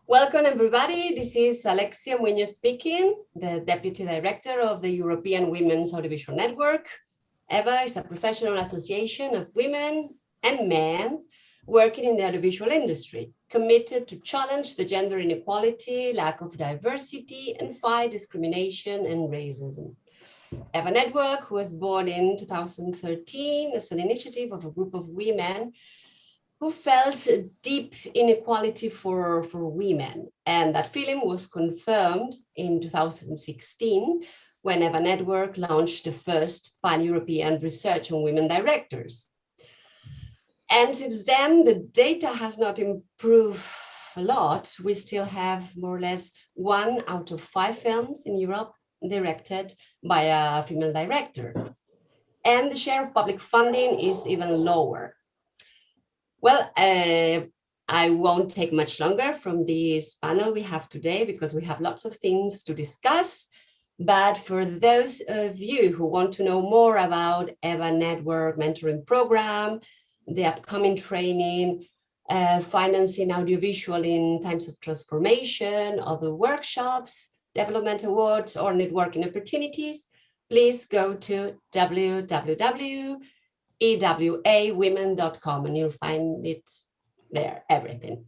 Welcome, everybody. This is Alexia Muñoz speaking, the Deputy Director of the European Women's Audiovisual Network. EVA is a professional association of women and men working in the audiovisual industry, committed to challenge the gender inequality, lack of diversity, and fight discrimination and racism. EVA Network was born in 2013 as an initiative of a group of women who felt deep inequality for women. And that feeling was confirmed in 2016 when EVA Network launched the first pan-European research on women directors. And since then, the data has not improved a lot. We still have more or less 1 out of 5 films in Europe directed by a female director. And the share of public funding is even lower. Well, I won't take much longer from this panel we have today because we have lots of things to discuss. But for those of you who want to know more about EVA Network mentoring program, the upcoming training, financing audiovisual in times of transformation, other workshops, development awards, or networking opportunities, please go to www.ewawomen.com and you'll find it there, everything.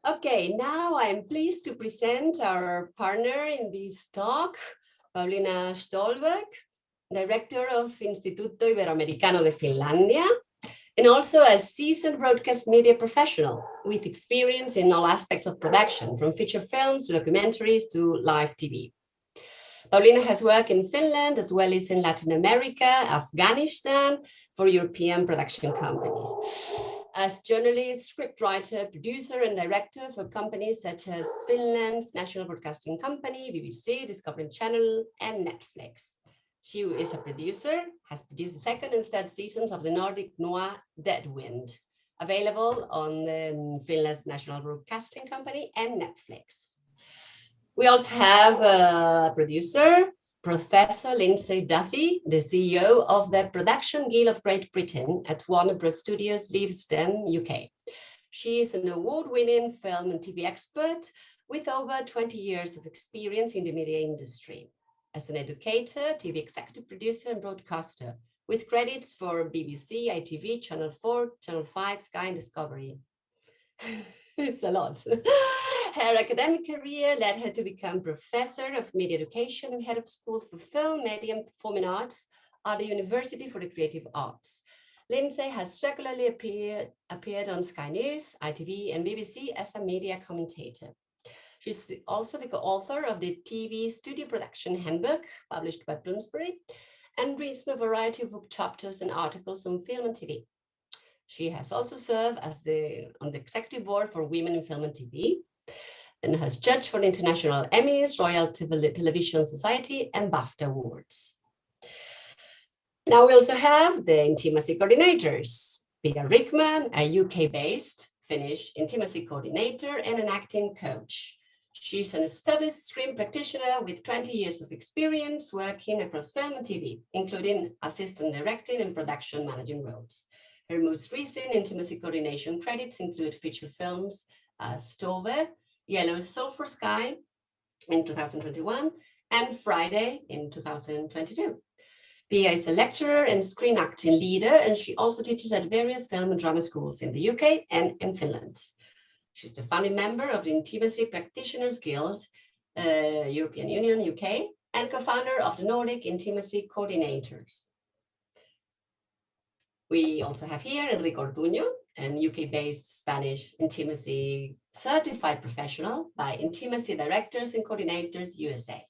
Okay, now I'm pleased to present our partner in this talk, Pauliina Ståhlberg, Director of Instituto Iberoamericano de Finlandia, and also a seasoned broadcast media professional with experience in all aspects of production, from feature films to documentaries to live TV. Pauliina has worked in Finland as well as in Latin America, Afghanistan for European production companies. As journalist, scriptwriter, producer, and director for companies such as Finland's National Broadcasting Company, BBC, Discovery Channel, and Netflix. She is a producer, has produced the 2nd and 3rd seasons of the Nordic noir Dead Wind, available on Finland's National Broadcasting Company and Netflix. We also have a producer, Professor Lyndsay Duthie, the CEO of the Production Guild of Great Britain at Warner Bros. Studios, Leavesden, UK. She is an award-winning film and TV expert with over 20 years of experience in the media industry. As an educator, TV executive producer, and broadcaster, with credits for BBC, ITV, Channel 4, Channel 5, Sky, and Discovery. It's a lot. Her academic career led her to become Professor of Media Education and Head of School for Film, Media, and Performing Arts at the University for the Creative Arts. Lyndsay has regularly appeared on Sky News, ITV, and BBC as a media commentator. She's also the co-author of the TV Studio Production Handbook, published by Bloomsbury, and written a variety of book chapters and articles on film and TV. She has also served as on the executive board for Women in Film and TV, and has judged for the International Emmys, Royal Television Society, and BAFTA Awards. Now we also have the intimacy coordinators, Pia Rickman, a UK-based Finnish intimacy coordinator and an acting coach. She's an established screen practitioner with 20 years of experience working across film and TV, including assistant directing and production managing roles. Her most recent intimacy coordination credits include feature films Stove, Yellow Sulphur Sky in 2021, and Friday in 2022. Pia is a lecturer and screen acting leader, and she also teaches at various film and drama schools in the UK and in Finland. She's the founding member of the Intimacy Practitioners Guild, European Union, UK, and co-founder of the Nordic Intimacy Coordinators. We also have here Enric Ortuño, an UK-based Spanish intimacy certified professional by Intimacy Directors and Coordinators USA.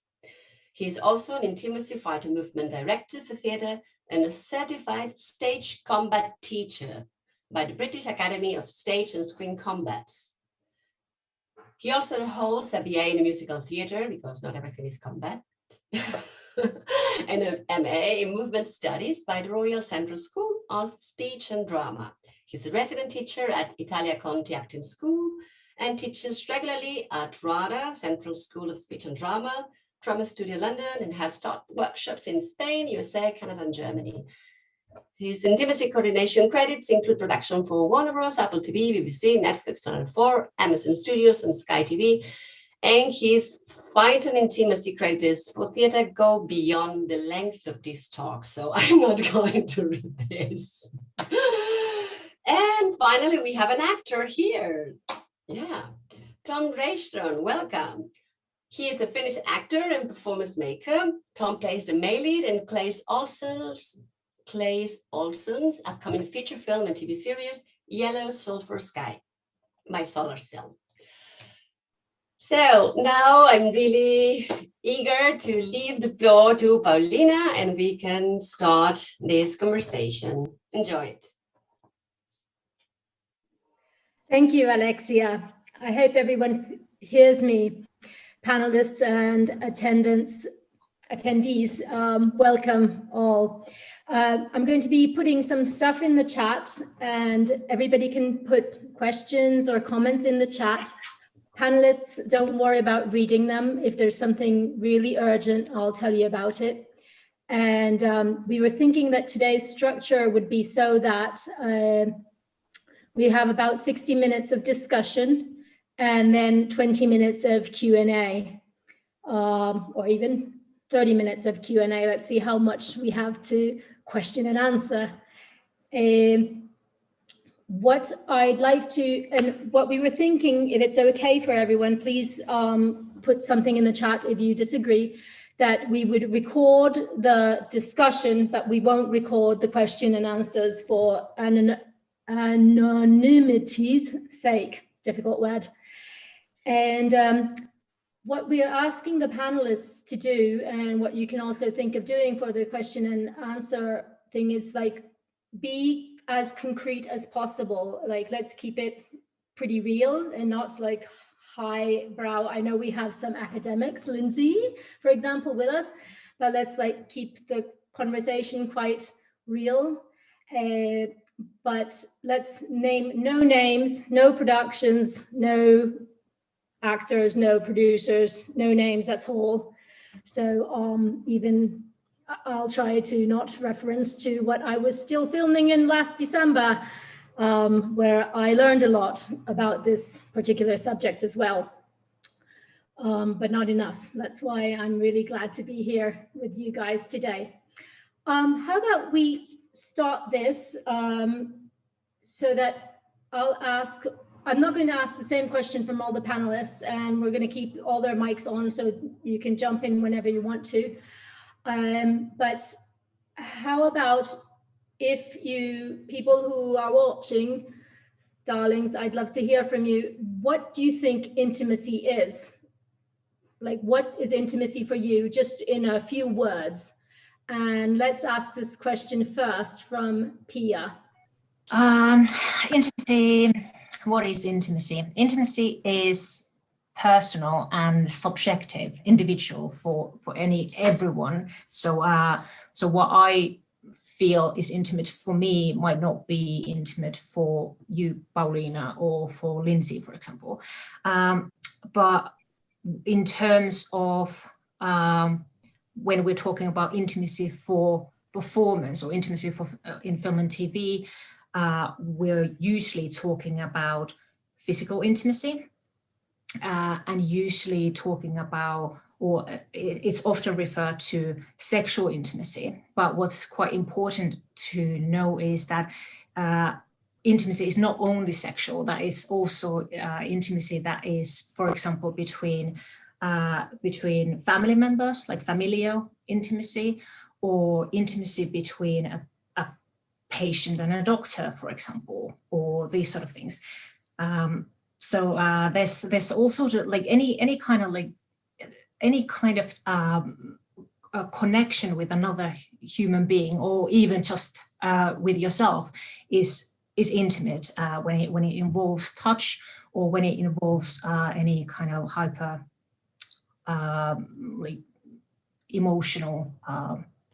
He is also an intimacy fighter movement director for theatre and a certified stage combat teacher by the British Academy of Stage and Screen Combat. He also holds a BA in musical theatre, because not everything is combat, and an MA in movement studies by the Royal Central School of Speech and Drama. He's a resident teacher at Italia Conti Acting School and teaches regularly at RADA, Central School of Speech and Drama, Drama Studio London, and has taught workshops in Spain, USA, Canada, and Germany. His intimacy coordination credits include production for Warner Bros., Apple TV, BBC, Netflix, Channel 4, Amazon Studios, and Sky TV. And his fight and intimacy credits for theater go beyond the length of this talk, so I'm not going to read this. And finally, we have an actor here. Yeah, Tom Rejström, welcome. He is a Finnish actor and performance maker. Tom plays the male lead in Claes Olsson's upcoming feature film and TV series, Yellow Sulphur Sky, my Solar's film. So now I'm really eager to leave the floor to Pauliina and we can start this conversation. Enjoy it. Thank you, Alexia. I hope everyone hears me. Panelists and attendees, welcome all. I'm going to be putting some stuff in the chat and everybody can put questions or comments in the chat. Panelists, don't worry about reading them. If there's something really urgent, I'll tell you about it. And we were thinking that today's structure would be so that we have about 60 minutes of discussion and then 20 minutes of Q&A, or even 30 minutes of Q&A. Let's see how much we have to question and answer. What I'd like to, and what we were thinking, if it's okay for everyone, please put something in the chat if you disagree, that we would record the discussion, but we won't record the question and answers for anonymity's sake, difficult word. And what we are asking the panelists to do, and what you can also think of doing for the question and answer thing, is like be as concrete as possible. Like, let's keep it pretty real and not like highbrow. I know we have some academics, Lyndsay, for example, with us, but let's like keep the conversation quite real. But let's name no names, no productions, no actors, no producers, no names, that's all. So even I'll try to not reference to what I was still filming in last December, where I learned a lot about this particular subject as well, but not enough. That's why I'm really glad to be here with you guys today. How about we start this so that I'll ask, I'm not going to ask the same question from all the panelists, and we're going to keep all their mics on so you can jump in whenever you want to. But how about if you, people who are watching, darlings, I'd love to hear from you. What do you think intimacy is? Like, what is intimacy for you, just in a few words? And let's ask this question first from Pia. Intimacy, what is intimacy? Intimacy is personal and subjective, individual for everyone. So what I feel is intimate for me might not be intimate for you, Pauliina, or for Lyndsay, for example. But in terms of when we're talking about intimacy for performance or intimacy for in film and TV, we're usually talking about physical intimacy. And usually talking about, or it's often referred to, sexual intimacy. But what's quite important to know is that intimacy is not only sexual, that is also intimacy that is, for example, between family members, like familial intimacy, or intimacy between a patient and a doctor, for example, or these sort of things. So there's all sorts of like any kind of a connection with another human being, or even just with yourself, is intimate when it involves touch, or when it involves any kind of hyper like emotional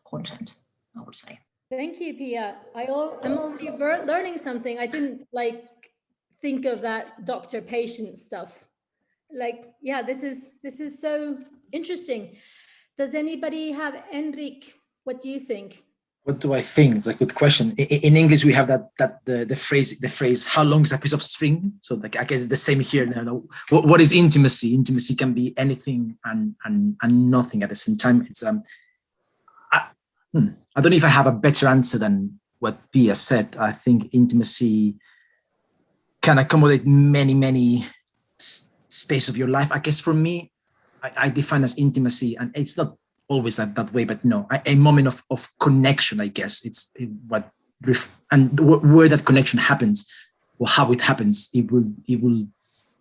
content, I would say. Thank you, Pia. I'm already learning something. I didn't like think of that doctor-patient stuff. Like, yeah, this is so interesting. Does anybody have, Enric, what do you think? What do I think? It's a good question. In English, we have the phrase "How long is a piece of string?" So like, I guess it's the same here. Now, what is intimacy? Intimacy can be anything and nothing at the same time. It's I don't know if I have a better answer than what Pia said. I think intimacy can accommodate many spaces of your life. I guess for me, I define as intimacy, and it's not always that way, but no, a moment of connection, I guess. It's what, and where that connection happens, or how it happens, it will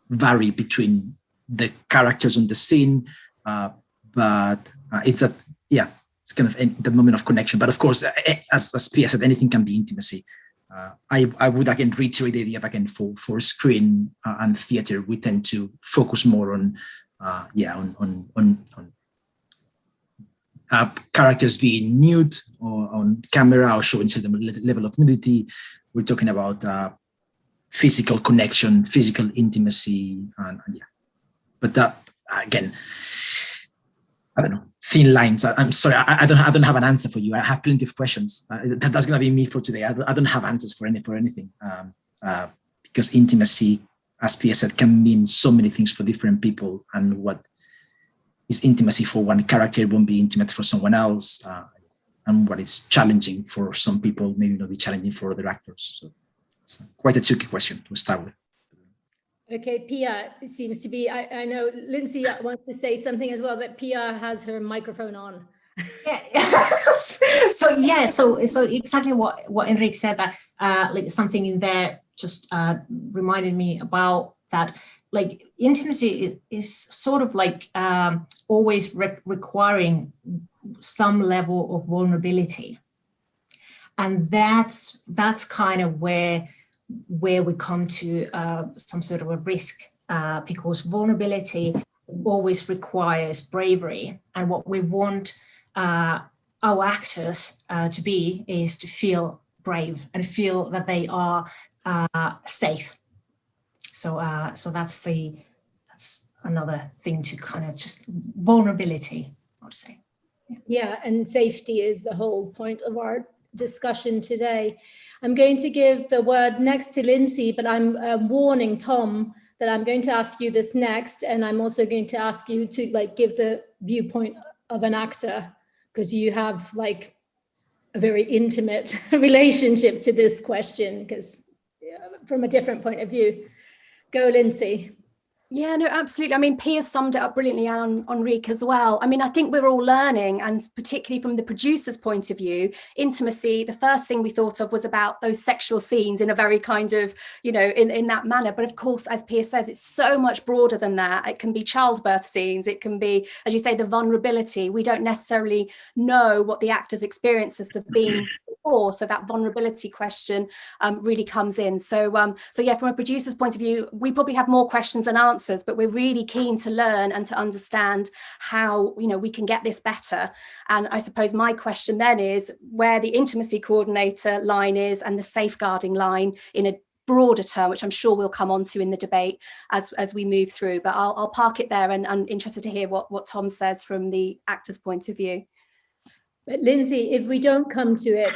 vary between the characters on the scene, but it's that, yeah, it's kind of the moment of connection. But of course, as Pia said, anything can be intimacy. I would again reiterate the idea of, again, for screen and theater, we tend to focus more on characters being nude or on camera or showing certain level of nudity. We're talking about physical connection, physical intimacy, and yeah. But that, again, I don't know, thin lines. I'm sorry, I don't have an answer for you. I have plenty of questions. That's gonna be me for today. I don't have answers for anything, because intimacy, as Pia said, can mean so many things for different people, and what is intimacy for one character won't be intimate for someone else, and what is challenging for some people maybe not be challenging for other actors. So it's quite a tricky question to start with. Okay, Pia seems to be, I know Lyndsay wants to say something as well, but Pia has her microphone on. Yeah. So exactly what Enric said, that like something in there just reminded me about that. Like intimacy is sort of like always requiring some level of vulnerability, and that's kind of where we come to some sort of a risk, because vulnerability always requires bravery, and what we want our actors to be is to feel brave and feel that they are safe. So that's another thing to kind of just vulnerability, I would say. Yeah, and safety is the whole point of our discussion today. I'm going to give the word next to Lyndsay, but I'm warning Tom that I'm going to ask you this next, and I'm also going to ask you to like give the viewpoint of an actor, because you have like a very intimate relationship to this question, because from a different point of view. Go, Lyndsay. Yeah, no, absolutely. I mean, Pia summed it up brilliantly, and Enric as well. I mean, I think we're all learning, and particularly from the producer's point of view, intimacy, the first thing we thought of was about those sexual scenes in a very kind of, you know, in that manner. But of course, as Pia says, it's so much broader than that. It can be childbirth scenes. It can be, as you say, the vulnerability. We don't necessarily know what the actor's experiences have been before. So that vulnerability question really comes in. So yeah, from a producer's point of view, we probably have more questions than answers, but we're really keen to learn and to understand how, you know, we can get this better. And I suppose my question then is where the intimacy coordinator line is and the safeguarding line in a broader term, which I'm sure we'll come on to in the debate as we move through. But I'll park it there, and I'm interested to hear what Tom says from the actor's point of view. But Lyndsay, if we don't come to it,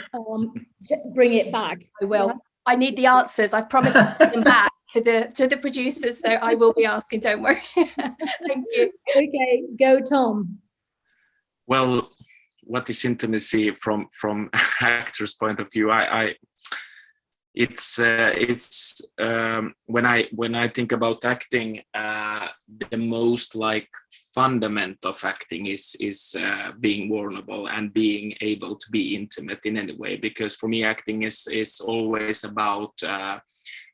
bring it back. I will. Yeah? I need the answers. I've promised to bring them back to the producers, so I will be asking, don't worry. Thank you. Okay, go Tom. Well, what is intimacy from actor's point of view? It's when I think about acting, the most like fundament of acting is being vulnerable and being able to be intimate in any way, because for me acting is always about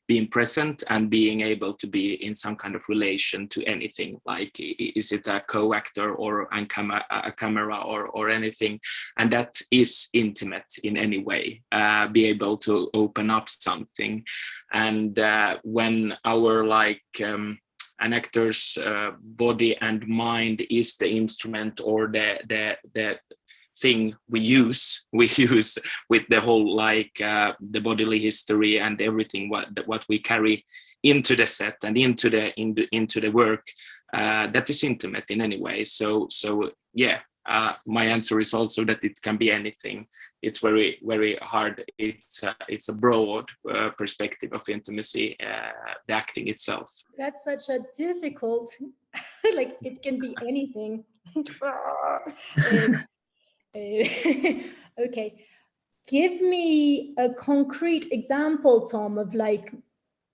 being present and being able to be in some kind of relation to anything, like is it a co-actor or a camera or anything, and that is intimate in any way, be able to open up something. And when our an actor's body and mind is the instrument or the thing we use with the whole the bodily history and everything what we carry into the set and into the work, that is intimate in any way. So yeah, my answer is also that it can be anything. It's very, very hard. It's a broad perspective of intimacy, the acting itself. That's such a difficult, like it can be anything. Okay, give me a concrete example, Tom, of like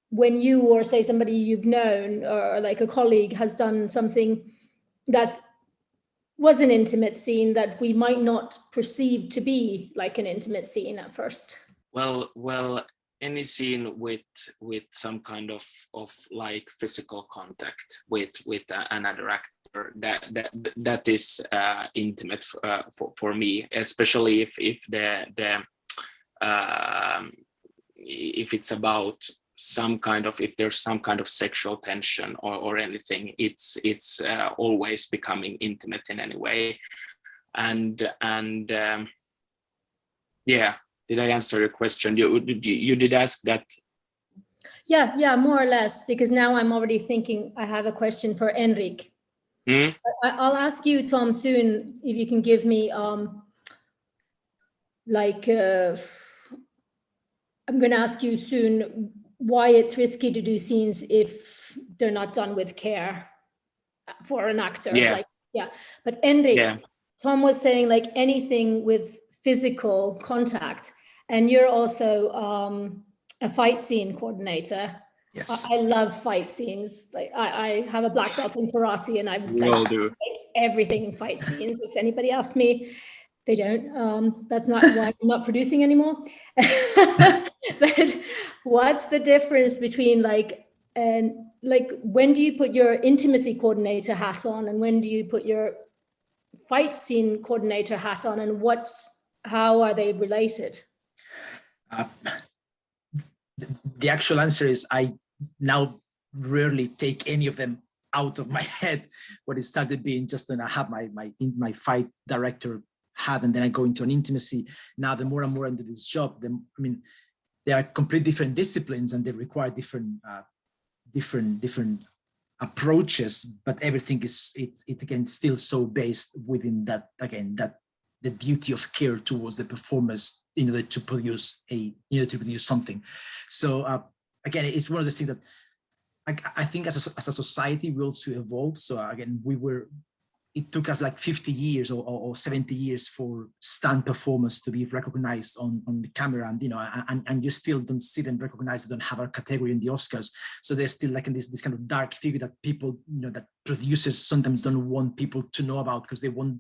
when you or say somebody you've known or like a colleague has done something that was an intimate scene that we might not perceive to be like an intimate scene at first. Well, any scene with some kind of like physical contact with another actor, that is intimate for me, especially if it's about if there's some kind of sexual tension or anything, it's always becoming intimate in any way. And yeah, did I answer your question? You did ask that. Yeah, more or less, because now I'm already thinking I have a question for Enric. I'll ask you, Tom, soon if you can give me I'm going to ask you soon why it's risky to do scenes if they're not done with care for an actor. But Enric, Tom was saying like anything with physical contact, and you're also a fight scene coordinator. Yes. I love fight scenes. Like I have a black belt in karate, and I all do like everything in fight scenes. If anybody asked me, they don't. That's not why I'm not producing anymore. But what's the difference between when do you put your intimacy coordinator hat on, and when do you put your fight scene coordinator hat on, and how are they related? The actual answer is I now rarely take any of them out of my head. What it started being just then I have my fight director hat, and then I go into an intimacy. Now, the more and more into this job, they are completely different disciplines, and they require different approaches. But everything is it again still so based within that the duty of care towards the performers in order to produce something. So again, it's one of those things that I think as a society we also evolve. So again, it took us like 50 years or 70 years for stunt performers to be recognized on the camera, and you still don't see them recognized. They don't have a category in the Oscars, so they're still like in this kind of dark figure that people, that producers sometimes don't want people to know about, because they want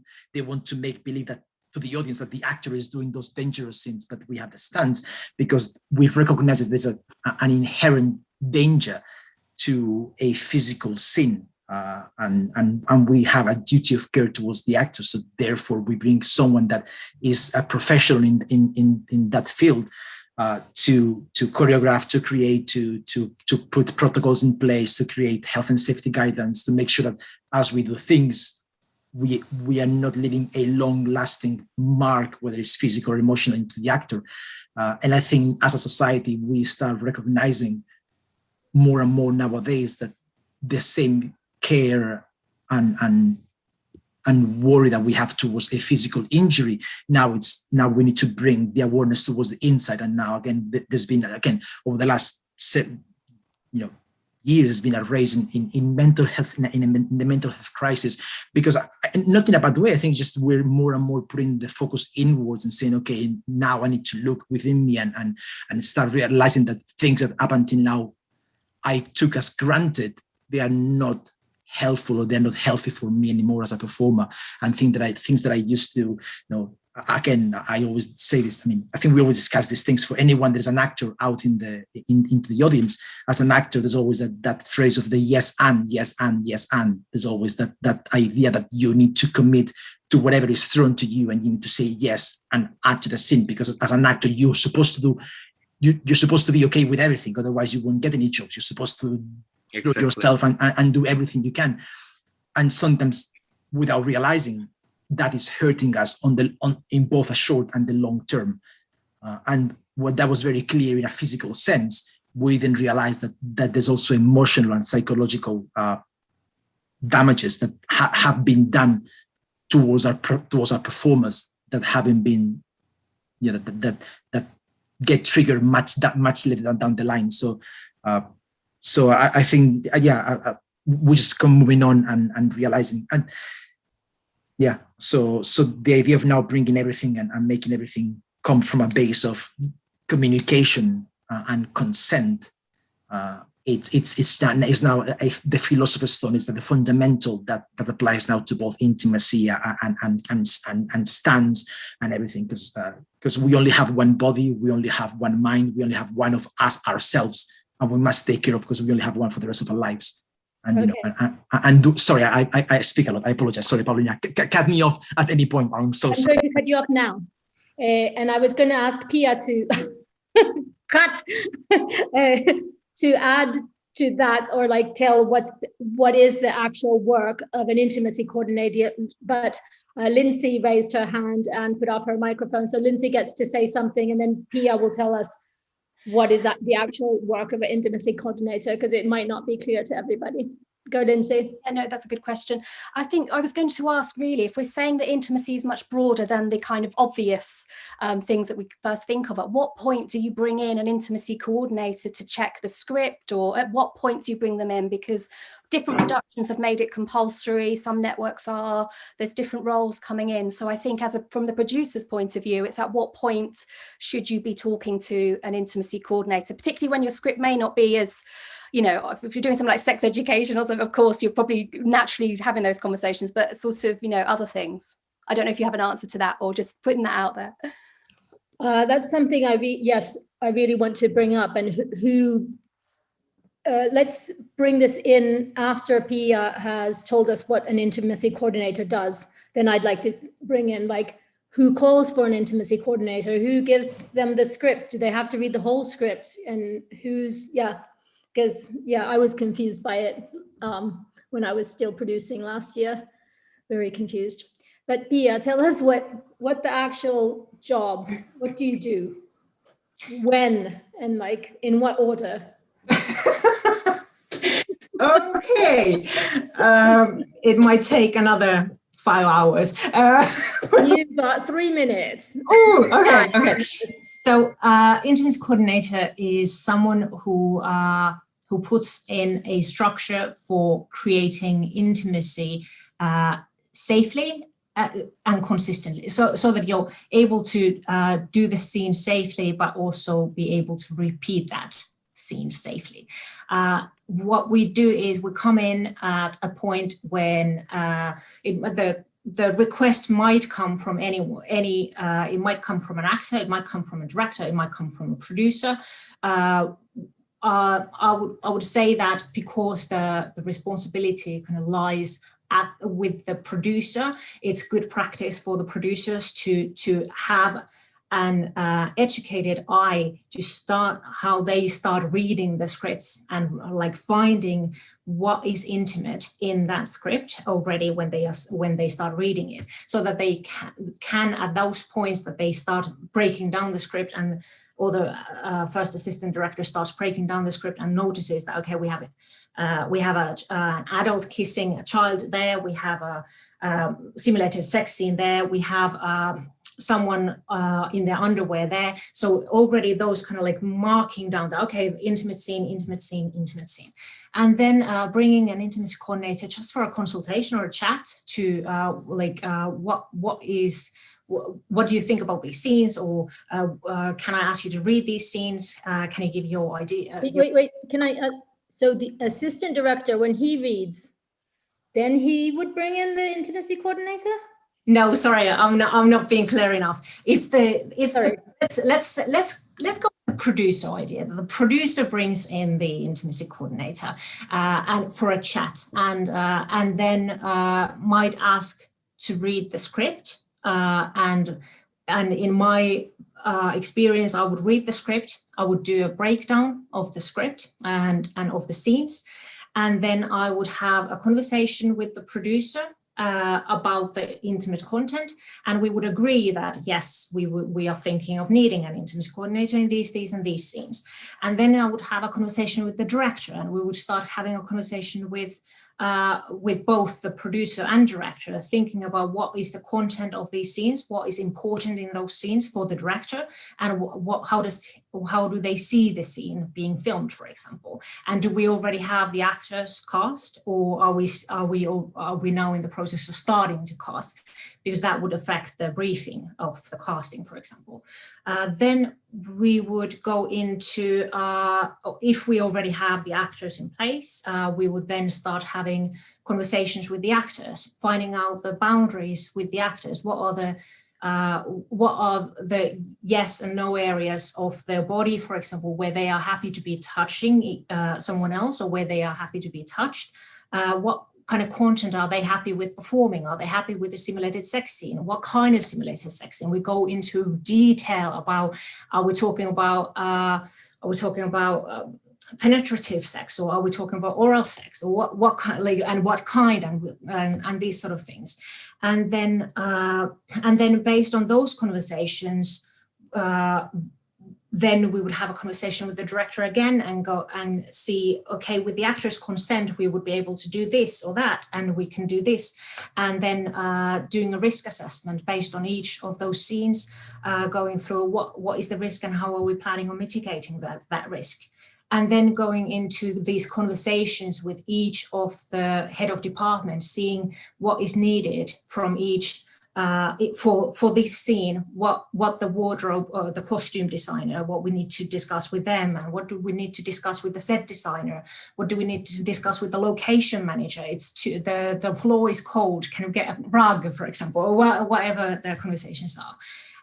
to make believe that to the audience that the actor is doing those dangerous scenes, but we have the stunts because we've recognized that there's an inherent danger to a physical scene. And we have a duty of care towards the actor. So therefore we bring someone that is a professional in that field to choreograph, to create, to put protocols in place, to create health and safety guidelines, to make sure that as we do things, we are not leaving a long-lasting mark, whether it's physical or emotional, into the actor. And I think as a society, we start recognizing more and more nowadays that the same care and worry that we have towards a physical injury, now we need to bring the awareness towards the inside. And now again, there's been over the last years, there's been a raise in mental health, in the mental health crisis, because not in a bad way. I think just we're more and more putting the focus inwards and saying, okay, now I need to look within me and start realizing that things that up until now I took as granted, they are not helpful, or they're not healthy for me anymore as a performer. And things that I used to, again, I always say this. I think we always discuss these things. For anyone, there's an actor out into the audience. As an actor, there's always that phrase of the yes and, yes and, yes and. There's always that idea that you need to commit to whatever is thrown to you, and you need to say yes and add to the scene, because as an actor, you're supposed to be okay with everything. Otherwise, you won't get any jobs. You're supposed to Exactly. yourself and do everything you can, and sometimes without realizing that is hurting us in both a short and the long term. And what that was very clear in a physical sense, we then realized that there's also emotional and psychological damages that have been done towards our performers that haven't been, that get triggered much later down the line. So I think we're just moving on and realizing, and so the idea of now bringing everything and making everything come from a base of communication and consent. It's now the philosopher's stone, is that the fundamental that applies now to both intimacy and stands and everything, because we only have one body, we only have one mind, we only have one of us ourselves, and we must take care of, because we only have one for the rest of our lives. And sorry, I speak a lot. I apologize. Sorry, Pauliina, cut me off at any point. I'm so sorry. I'm going to cut you off now, and I was going to ask Pia to cut. To add to that, or like tell what is the actual work of an intimacy coordinator, but Lyndsay raised her hand and put off her microphone, so Lyndsay gets to say something, and then Pia will tell us what is the actual work of an intimacy coordinator, because it might not be clear to everybody. Go, Lyndsay. Yeah, no, that's a good question. I think I was going to ask, really, if we're saying that intimacy is much broader than the kind of obvious things that we first think of, at what point do you bring in an intimacy coordinator to check the script, or at what point do you bring them in? Because different productions have made it compulsory, some networks are, there's different roles coming in. So I think from the producer's point of view, it's at what point should you be talking to an intimacy coordinator, particularly when your script may not be as, if you're doing something like sex education or something, of course, you're probably naturally having those conversations, but sort of, other things. I don't know if you have an answer to that, or just putting that out there. That's something I really want to bring up, and let's bring this in after Pia has told us what an intimacy coordinator does. Then I'd like to bring in, like, who calls for an intimacy coordinator, who gives them the script, do they have to read the whole script, and because I was confused by it when I was still producing last year, very confused. But Pia, tell us what the actual job, what do you do, when, and like in what order? Okay, it might take another 5 hours. You've got 3 minutes. Oh, okay. So, intimacy coordinator is someone who puts in a structure for creating intimacy safely and consistently, so that you're able to do the scene safely, but also be able to repeat that scene safely. What we do is we come in at a point when the request might come from anyone. It might come from an actor, it might come from a director, it might come from a producer. I would say that because the responsibility kind of lies with the producer, it's good practice for the producers to have an educated eye to start how they start reading the scripts and like finding what is intimate in that script already when they start reading it, so that they can at those points that they start breaking down the script, and or the first assistant director starts breaking down the script and notices that, okay, we have an adult kissing a child there, we have a simulated sex scene there, we have someone in their underwear there. So already those kind of like marking down the, okay, intimate scene, intimate scene, intimate scene. And then bringing an intimacy coordinator just for a consultation or a chat to what do you think about these scenes, or can I ask you to read these scenes? Can you give your idea? Wait, can I, so the assistant director, when he reads, then he would bring in the intimacy coordinator? No, sorry, I'm not being clear enough. Let's go with the producer idea. The producer brings in the intimacy coordinator and for a chat, and then might ask to read the script. And in my experience, I would read the script. I would do a breakdown of the script and of the scenes, and then I would have a conversation with the producer about the intimate content, and we would agree that yes, we are thinking of needing an intimacy coordinator in these and these scenes. And then I would have a conversation with the director, and we would start having a conversation with with both the producer and director, thinking about what is the content of these scenes, what is important in those scenes for the director, and how do they see the scene being filmed, for example, and do we already have the actors cast, or are we now in the process of starting to cast? Because that would affect the briefing of the casting, for example. Then we would go into, if we already have the actors in place, we would then start having conversations with the actors, finding out the boundaries with the actors. What are the yes and no areas of their body, for example, where they are happy to be touching someone else, or where they are happy to be touched? What kind of content are they happy with performing? Are they happy with the simulated sex scene? What kind of simulated sex scene? We go into detail about, are we talking about penetrative sex, or are we talking about oral sex, or what kind, like, and what kind, and these sort of things. And then based on those conversations, then we would have a conversation with the director again and go and see, okay, with the actor's consent, we would be able to do this or that, and we can do this. And then doing a risk assessment based on each of those scenes, going through what is the risk and how are we planning on mitigating that risk. And then going into these conversations with each of the head of department, seeing what is needed from each for this scene, what the wardrobe or the costume designer, what we need to discuss with them, and what do we need to discuss with the set designer, what do we need to discuss with the location manager. It's the floor is cold, can we get a rug, for example, or whatever their conversations are.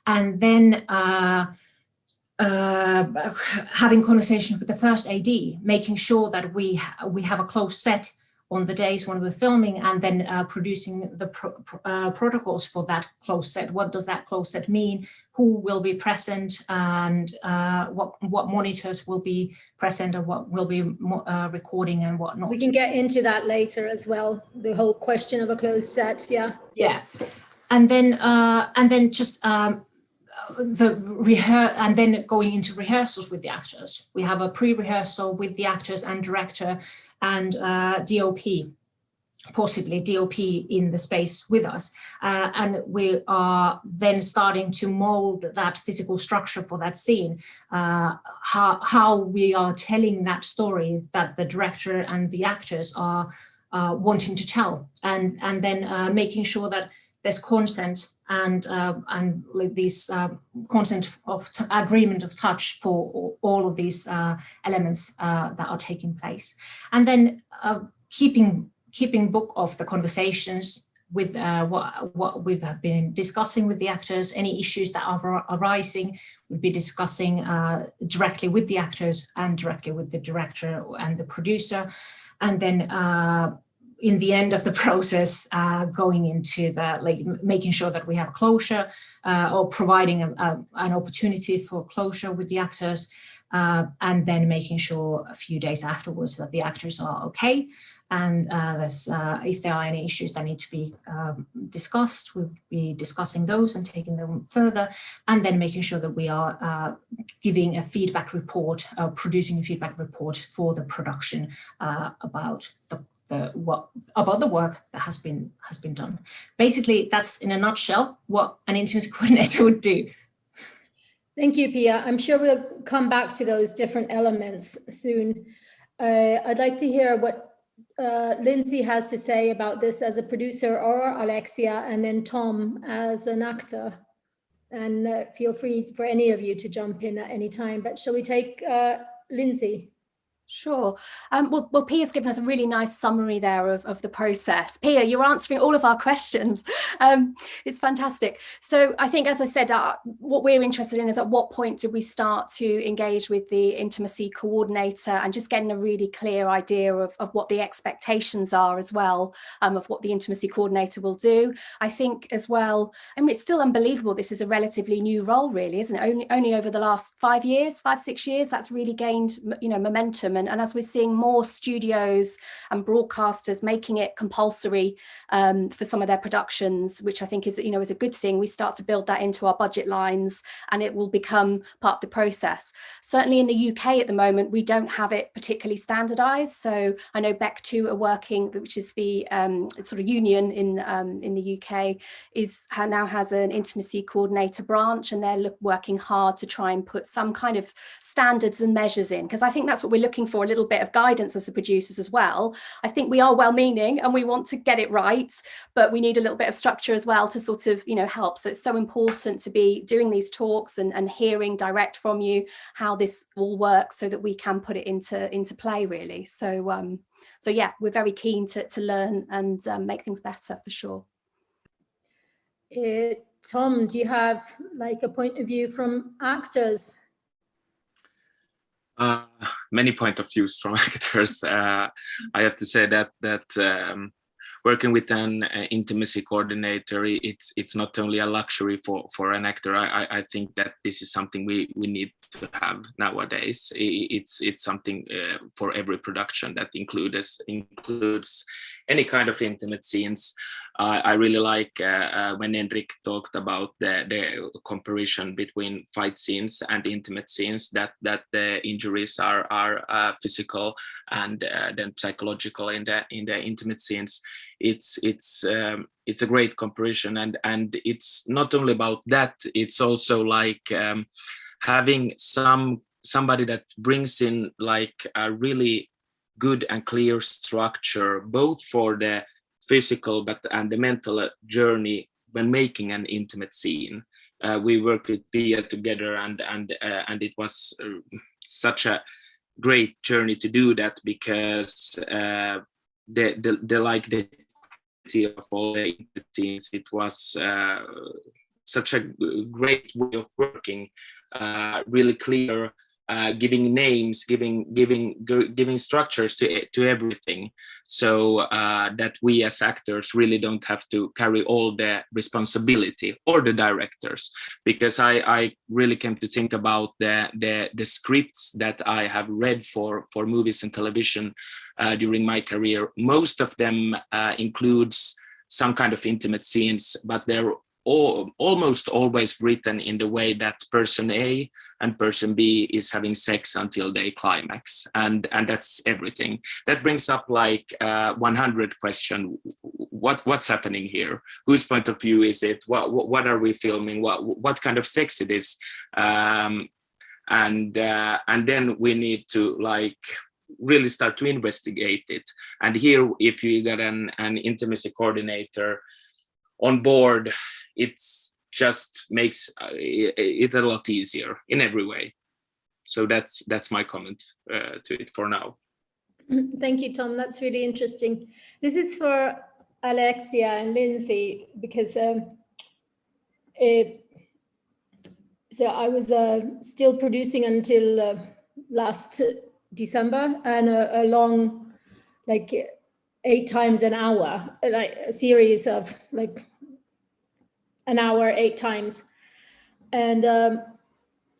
And then having conversations with the first AD, making sure that we have a close set on the days when we're filming, and then producing the protocols for that close set. What does that close set mean? Who will be present, and what monitors will be present, and what will be recording and what not. We can get into that later as well, the whole question of a closed set. Yeah. And then just and then going into rehearsals with the actors. We have a pre-rehearsal with the actors and director and DOP, possibly DOP in the space with us. And we are then starting to mold that physical structure for that scene, how we are telling that story that the director and the actors are wanting to tell, and then making sure that there's consent and like this consent of agreement of touch for all of these elements that are taking place, and then keeping book of the conversations with what we've been discussing with the actors. Any issues that are arising, we'll be discussing directly with the actors and directly with the director and the producer, and then in the end of the process, going into making sure that we have closure, or providing an opportunity for closure with the actors, and then making sure a few days afterwards that the actors are okay. And if there are any issues that need to be discussed, we'll be discussing those and taking them further, and then making sure that we are giving a feedback report, producing a feedback report for the production about the work that has been done. Basically, that's in a nutshell what an intimacy coordinator would do. Thank you, Pia. I'm sure we'll come back to those different elements soon. I'd like to hear what Lyndsay has to say about this as a producer, or Alexia, and then Tom as an actor. And feel free for any of you to jump in at any time. But shall we take Lyndsay? Sure. Well, Pia's given us a really nice summary there of the process. Pia, you're answering all of our questions. It's fantastic. So I think, as I said, what we're interested in is at what point do we start to engage with the intimacy coordinator, and just getting a really clear idea of what the expectations are as well, of what the intimacy coordinator will do. I think as well, I mean, it's still unbelievable. This is a relatively new role, really, isn't it? Only over the last 5 years, 5-6 years, that's really gained, momentum system. And as we're seeing more studios and broadcasters making it compulsory for some of their productions, which I think is, is a good thing, we start to build that into our budget lines and it will become part of the process. Certainly in the UK at the moment, we don't have it particularly standardized. So I know BEC2 are working, which is the sort of union in the UK, now has an intimacy coordinator branch, and they're working hard to try and put some kind of standards and measures in, because I think that's what we're looking for, a little bit of guidance as the producers as well. I think we are well-meaning and we want to get it right, but we need a little bit of structure as well to sort of, help. So it's so important to be doing these talks and hearing direct from you how this all works so that we can put it into play, really. So yeah, we're very keen to learn and make things better for sure. Tom, do you have like a point of view from actors? Many point of views from actors. I have to say that working with an intimacy coordinator, it's not only a luxury for an actor. I think that this is something we need to have nowadays. It's something for every production that includes any kind of intimate scenes. I really like when Enric talked about the comparison between fight scenes and intimate scenes, that the injuries are physical and then psychological in the intimate scenes. It's a great comparison, and it's not only about that. It's also like having somebody that brings in like a really good and clear structure, both for the physical and the mental journey when making an intimate scene. We worked with Pia together, and it was such a great journey to do that, because the quality of all the intimate scenes, it was such a great way of working, really clear. Giving names, giving structures to everything, so that we as actors really don't have to carry all the responsibility, or the directors, because I really came to think about the scripts that I have read for movies and television during my career. Most of them includes some kind of intimate scenes, but they're almost always written in the way that person A and person B is having sex until they climax, and that's everything. That brings up like 100 question. What's happening here? Whose point of view is it? What are we filming? What kind of sex it is? And then we need to like really start to investigate it. And here, if you get an intimacy coordinator on board, it's just makes it a lot easier in every way. So that's my comment to it for now. Thank you, Tom. That's really interesting. This is for Alexia and Lyndsay, because so I was still producing until last December, and a long, like 8 times an hour, like a series of like an hour 8 times. And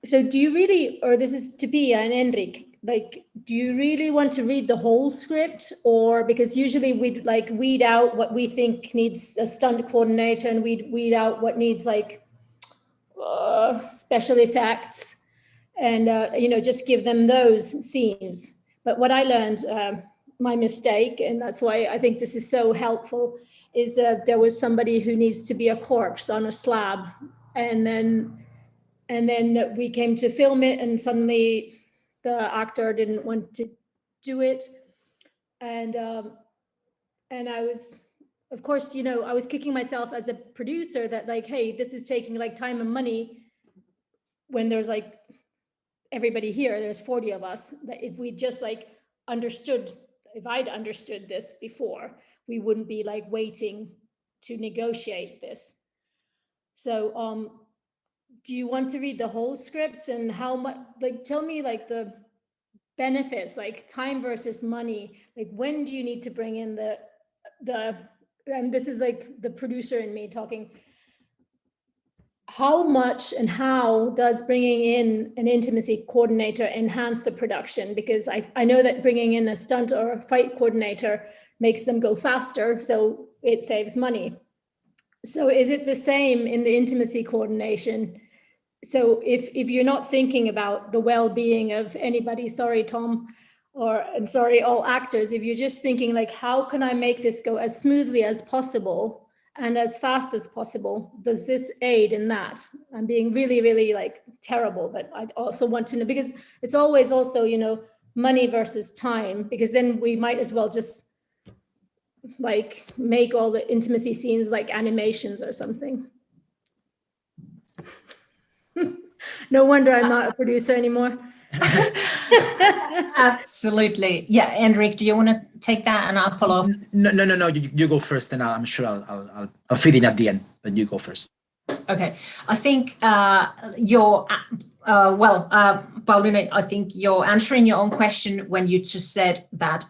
so do you really, or this is to Pia and Enric, like, do you really want to read the whole script? Or because usually we'd like weed out what we think needs a stunt coordinator, and we'd weed out what needs like special effects, and just give them those scenes. But what I learned, my mistake, and that's why I think this is so helpful, is there was somebody who needs to be a corpse on a slab, and then we came to film it, and suddenly the actor didn't want to do it, and I was, of course, I was kicking myself as a producer that like, hey, this is taking like time and money, when there's like everybody here, there's 40 of us, that if we just like understood, if I'd understood this before, we wouldn't be like waiting to negotiate this. So do you want to read the whole script, and how much, like, tell me like the benefits, like time versus money, like when do you need to bring in the and this is like the producer in me talking, how much and how does bringing in an intimacy coordinator enhance the production? Because I know that bringing in a stunt or a fight coordinator makes them go faster, so it saves money. So is it the same in the intimacy coordination? So if you're not thinking about the well-being of anybody, sorry, Tom, and sorry, all actors, if you're just thinking like, how can I make this go as smoothly as possible and as fast as possible, does this aid in that? I'm being really, really like terrible, but I also want to know, because it's always also, you know, money versus time, because then we might as well just like make all the intimacy scenes like animations or something. No wonder I'm not a producer anymore. Absolutely. Yeah, Enric, do you want to take that and I'll follow up? No. You go first, and I'm sure I'll fit in at the end. But you go first. Okay. I think Pauliina, I think you're answering your own question when you just said that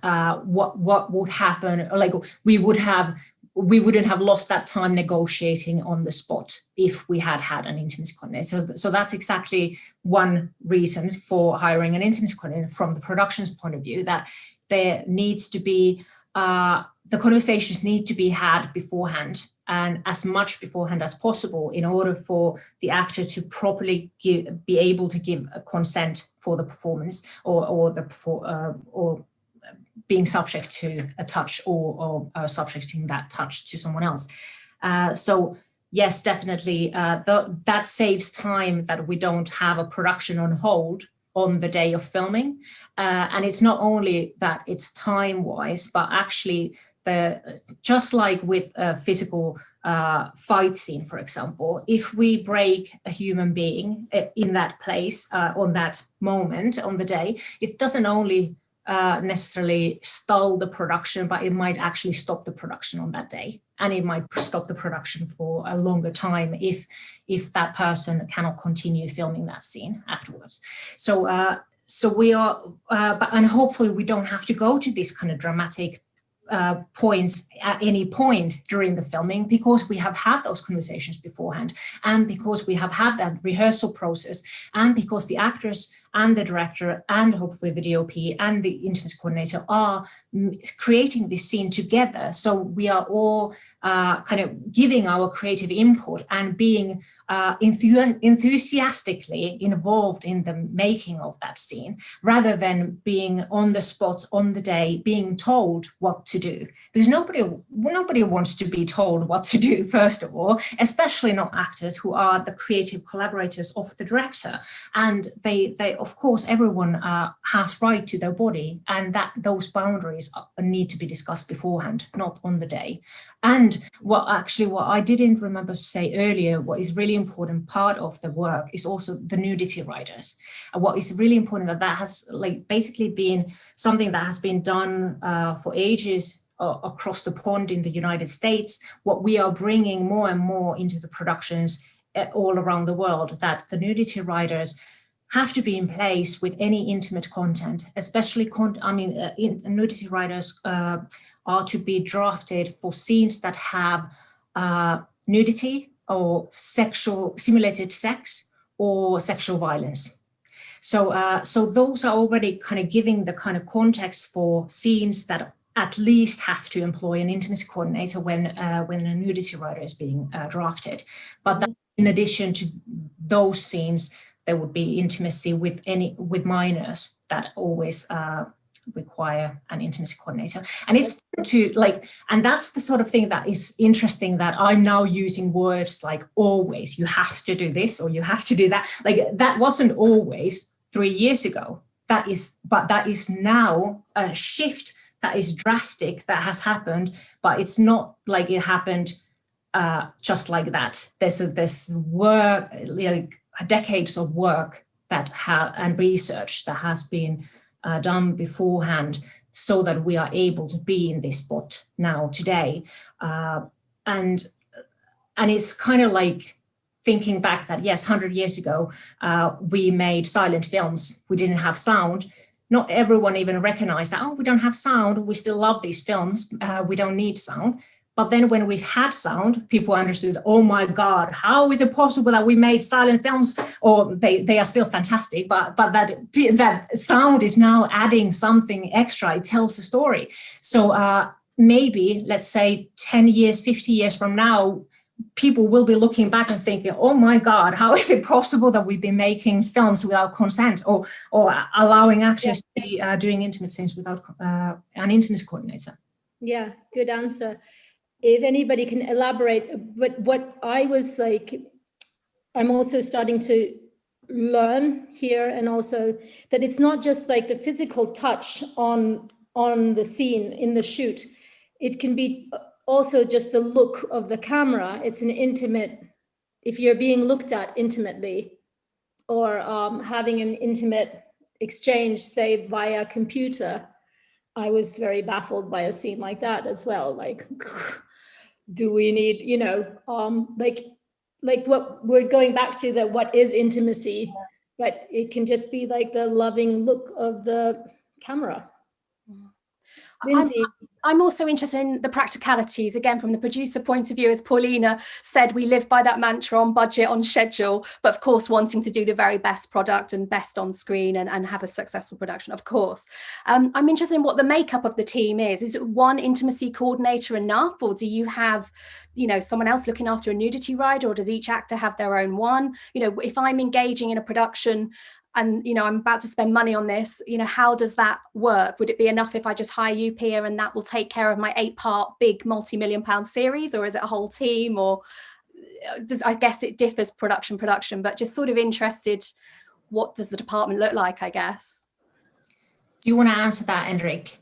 what would happen, like we wouldn't have lost that time negotiating on the spot if we had an intimacy coordinator. So that's exactly one reason for hiring an intimacy coordinator from the production's point of view, that there needs to be, the conversations need to be had beforehand, and as much beforehand as possible, in order for the actor to properly be able to give a consent for the performance or being subject to a touch or subjecting that touch to someone else. So yes, definitely, that saves time, that we don't have a production on hold on the day of filming. And it's not only that it's time-wise, but actually just like with a physical fight scene, for example, if we break a human being in that place, on that moment, on the day, it doesn't only necessarily stall the production, but it might actually stop the production on that day, and it might stop the production for a longer time if that person cannot continue filming that scene afterwards. So we are, and hopefully we don't have to go to this kind of dramatic points at any point during the filming, because we have had those conversations beforehand, and because we have had that rehearsal process, and because the actors and the director and hopefully the DOP and the intimacy coordinator are creating this scene together. So we are all kind of giving our creative input and being enthusiastically involved in the making of that scene, rather than being on the spot on the day being told what to do. Because nobody wants to be told what to do, first of all, especially not actors who are the creative collaborators of the director. And they of course, everyone has right to their body, and that those boundaries need to be discussed beforehand, not on the day. And what I didn't remember to say earlier, what is really important part of the work is also the nudity riders. And what is really important, that has like basically been something that has been done for ages across the pond in the United States. What we are bringing more and more into the productions all around the world, that the nudity riders have to be in place with any intimate content, especially nudity riders are to be drafted for scenes that have nudity or simulated sex or sexual violence. So those are already kind of giving the kind of context for scenes that at least have to employ an intimacy coordinator when a nudity rider is being drafted. But that, in addition to those scenes, there would be intimacy with minors that always require an intimacy coordinator. And it's and that's the sort of thing that is interesting, that I'm now using words like always, you have to do this or you have to do that. Like that wasn't always 3 years ago. But that is now a shift that is drastic, that has happened, but it's not like it happened just like that. There's work, like decades of work and research that has been done beforehand, so that we are able to be in this spot now today. And it's kind of like thinking back that, yes, 100 years ago, we made silent films. We didn't have sound. Not everyone even recognized that, oh, we don't have sound. We still love these films. We don't need sound. But then when we had sound, people understood, oh my God, how is it possible that we made silent films? Or they are still fantastic, but that sound is now adding something extra. It tells a story. So maybe, let's say 10 years, 50 years from now, people will be looking back and thinking, oh my God, how is it possible that we've been making films without consent, or allowing actors to be doing intimate scenes without an intimacy coordinator? Yeah, good answer. If anybody can elaborate, but what I was like, I'm also starting to learn here, and also that it's not just like the physical touch on the scene in the shoot. It can be also just the look of the camera. It's an intimate, if you're being looked at intimately, or having an intimate exchange, say via computer. I was very baffled by a scene like that as well. Like, do we need, you know, like what we're going back to, that what is intimacy, but it can just be like the loving look of the camera. Lyndsay. I'm also interested in the practicalities, again, from the producer point of view. As Pauliina said, we live by that mantra: on budget, on schedule, but of course wanting to do the very best product and best on screen and have a successful production, of course. I'm interested in what the makeup of the team is. Is it one intimacy coordinator enough, or do you have, you know, someone else looking after a nudity ride, or does each actor have their own one? You know, if I'm engaging in a production and, you know, I'm about to spend money on this, you know, how does that work? Would it be enough if I just hire you, Pia, and that will take care of my 8-part big multi-million-pound series, or is it a whole team? Or I guess it differs production, but just sort of interested, what does the department look like, I guess? Do you want to answer that, Enric?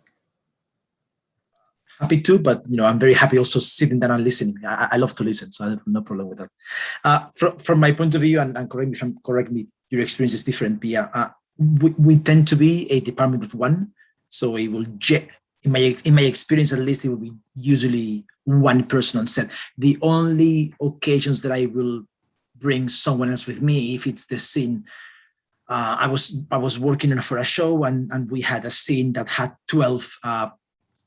Happy to, but you know, I'm very happy also sitting down and listening. I love to listen, so I have no problem with that. From my point of view, and correct me, your experience is different, Pia. We tend to be a department of one, so it will, in my experience at least, it will be usually one person on set. The only occasions that I will bring someone else with me, if it's the scene, I was working for a show, and we had a scene that had 12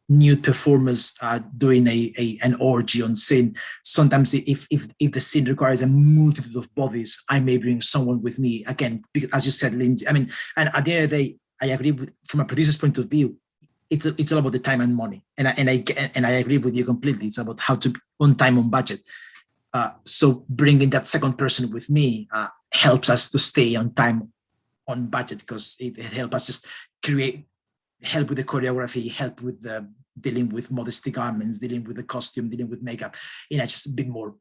nude performers doing an orgy on scene. Sometimes if the scene requires a multitude of bodies, I may bring someone with me, again, because, as you said, Lyndsay, I mean, and at the end of the day, I agree with, from a producer's point of view, it's all about the time and money, and I agree with you completely. It's about how to, on time, on budget. So bringing that second person with me helps us to stay on time, on budget, because it helps us just help with the choreography, help with the dealing with modesty garments, dealing with the costume, dealing with makeup in a just a bit more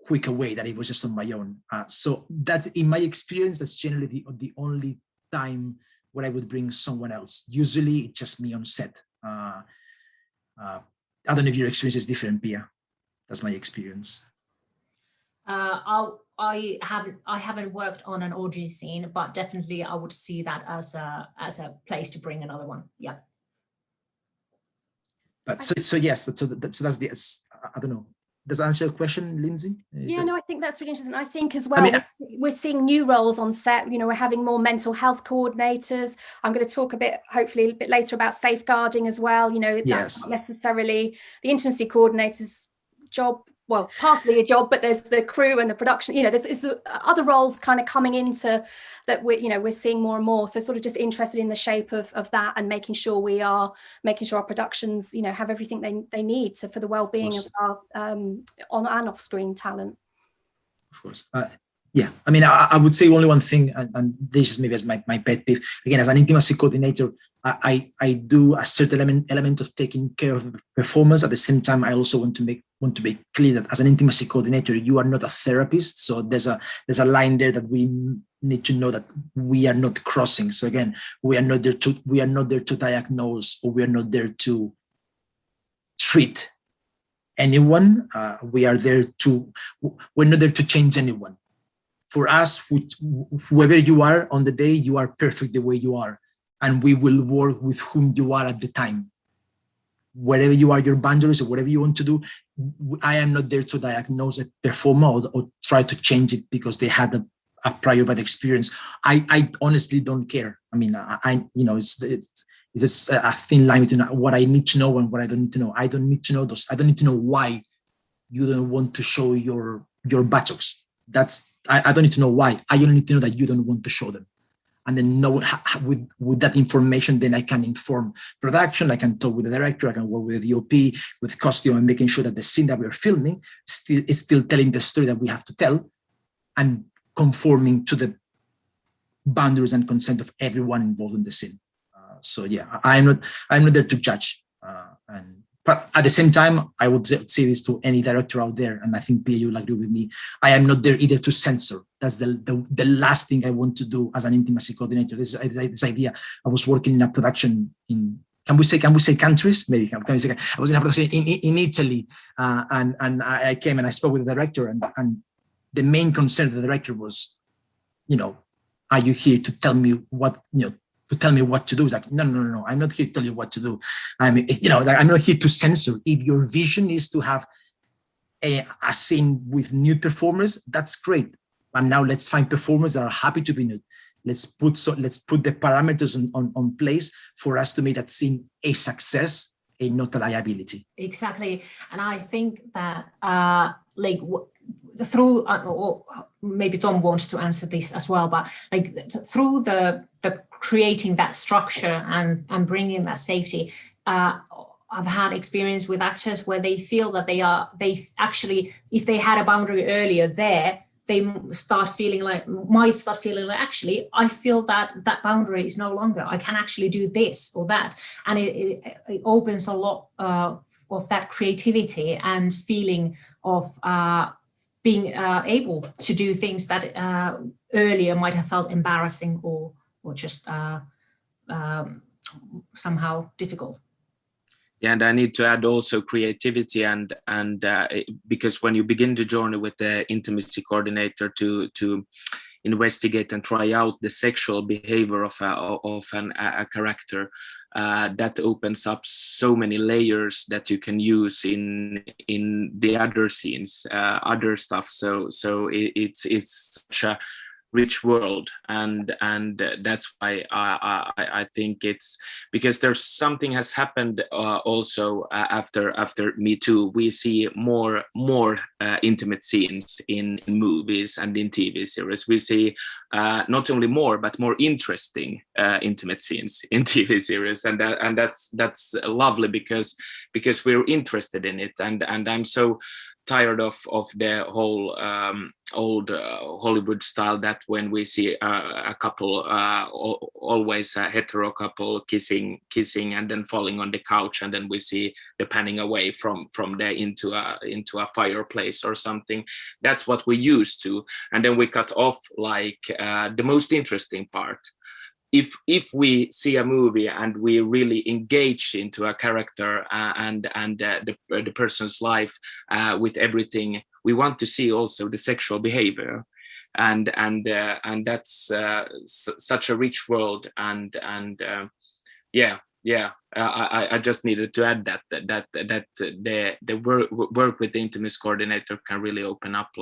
quicker way than it was just on my own. So that, in my experience, that's generally the only time where I would bring someone else. Usually it's just me on set. I don't know if your experience is different, Pia. That's my experience. I haven't worked on an orgy scene, but definitely I would see that as a place to bring another one. Yeah. But so yes, so that's the, I don't know. Does that answer your question, Lyndsay? No, I think that's really interesting. I think as well, we're seeing new roles on set. You know, we're having more mental health coordinators. I'm going to talk hopefully a bit later about safeguarding as well. You know, that's not necessarily the intimacy coordinator's job. Well, partly a job, but there's the crew and the production, you know, there's other roles kind of coming into that we're seeing more and more. So sort of just interested in the shape of that, and making sure our productions, you know, have everything they need for the well-being of our on and off screen talent. Of course. Yeah, I mean, I would say only one thing, and this is maybe as my pet peeve. Again, as an intimacy coordinator, I do a certain element of taking care of the performance. At the same time, I also want to make clear that as an intimacy coordinator, you are not a therapist. So there's a line there that we need to know that we are not crossing. So again, we are not there to diagnose, or we are not there to treat anyone. We're not there to change anyone. For us, whoever you are on the day, you are perfect the way you are, and we will work with whom you are at the time. Wherever you are, your boundaries, or whatever you want to do, I am not there to diagnose a performer or try to change it because they had a prior bad experience. I honestly don't care. I mean, It's a thin line between what I need to know and what I don't need to know. I don't need to know those. I don't need to know why you don't want to show your buttocks. I don't need to know why. I only need to know that you don't want to show them. And then know with that information, then I can inform production. I can talk with the director. I can work with the DOP, with costume, and making sure that the scene that we're filming is still telling the story that we have to tell, and conforming to the boundaries and consent of everyone involved in the scene. So yeah, I'm not there to judge. But at the same time, I would say this to any director out there, and I think Pia, you'll agree with me. I am not there either to censor. That's the last thing I want to do as an intimacy coordinator. This idea. I was working in a production in, can we say countries? Maybe can we say, I was in a production in Italy, and I came and I spoke with the director, and the main concern of the director was, are you here to tell me what, to tell me what to do? It's like, no, I'm not here to tell you what to do. I'm not here to censor. If your vision is to have a scene with nude performers, that's great. But now let's find performers that are happy to be nude. Let's put the parameters on place for us to make that scene a success and not a liability. Exactly. And I think that through, or maybe Tom wants to answer this as well, but through the creating that structure and bringing that safety, I've had experience with actors where they feel that they actually, if they had a boundary earlier there, they might start feeling like, actually, I feel that boundary is no longer, I can actually do this or that. And it opens a lot of that creativity and feeling of being able to do things that earlier might have felt embarrassing or just somehow difficult. Yeah, and I need to add also creativity and because when you begin the journey with the intimacy coordinator to investigate and try out the sexual behavior of a character, that opens up so many layers that you can use in the other scenes, other stuff. So it's such a rich world, and that's why I think it's because there's something has happened also after Me Too. We see more intimate scenes in movies and in TV series. We see not only more but more interesting intimate scenes in TV series, and that's lovely because we're interested in it, and I'm so tired of the whole old Hollywood style that when we see a couple, always a hetero couple kissing and then falling on the couch, and then we see the panning away from there into a fireplace or something. That's what we used to, and then we cut off the most interesting part. If we see a movie and we really engage into a character and the person's life with everything, we want to see also the sexual behavior, and that's such a rich world, and I just needed to add that the work with the intimacy coordinator can really open up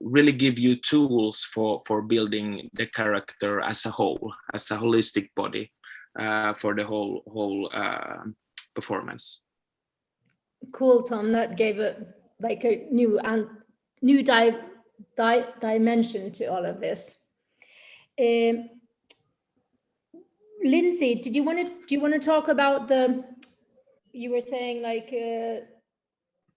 really give you tools for building the character as a whole, as a holistic body for the whole performance. Cool, Tom. That gave a new dimension to all of this. Lyndsay, do you want to talk about you were saying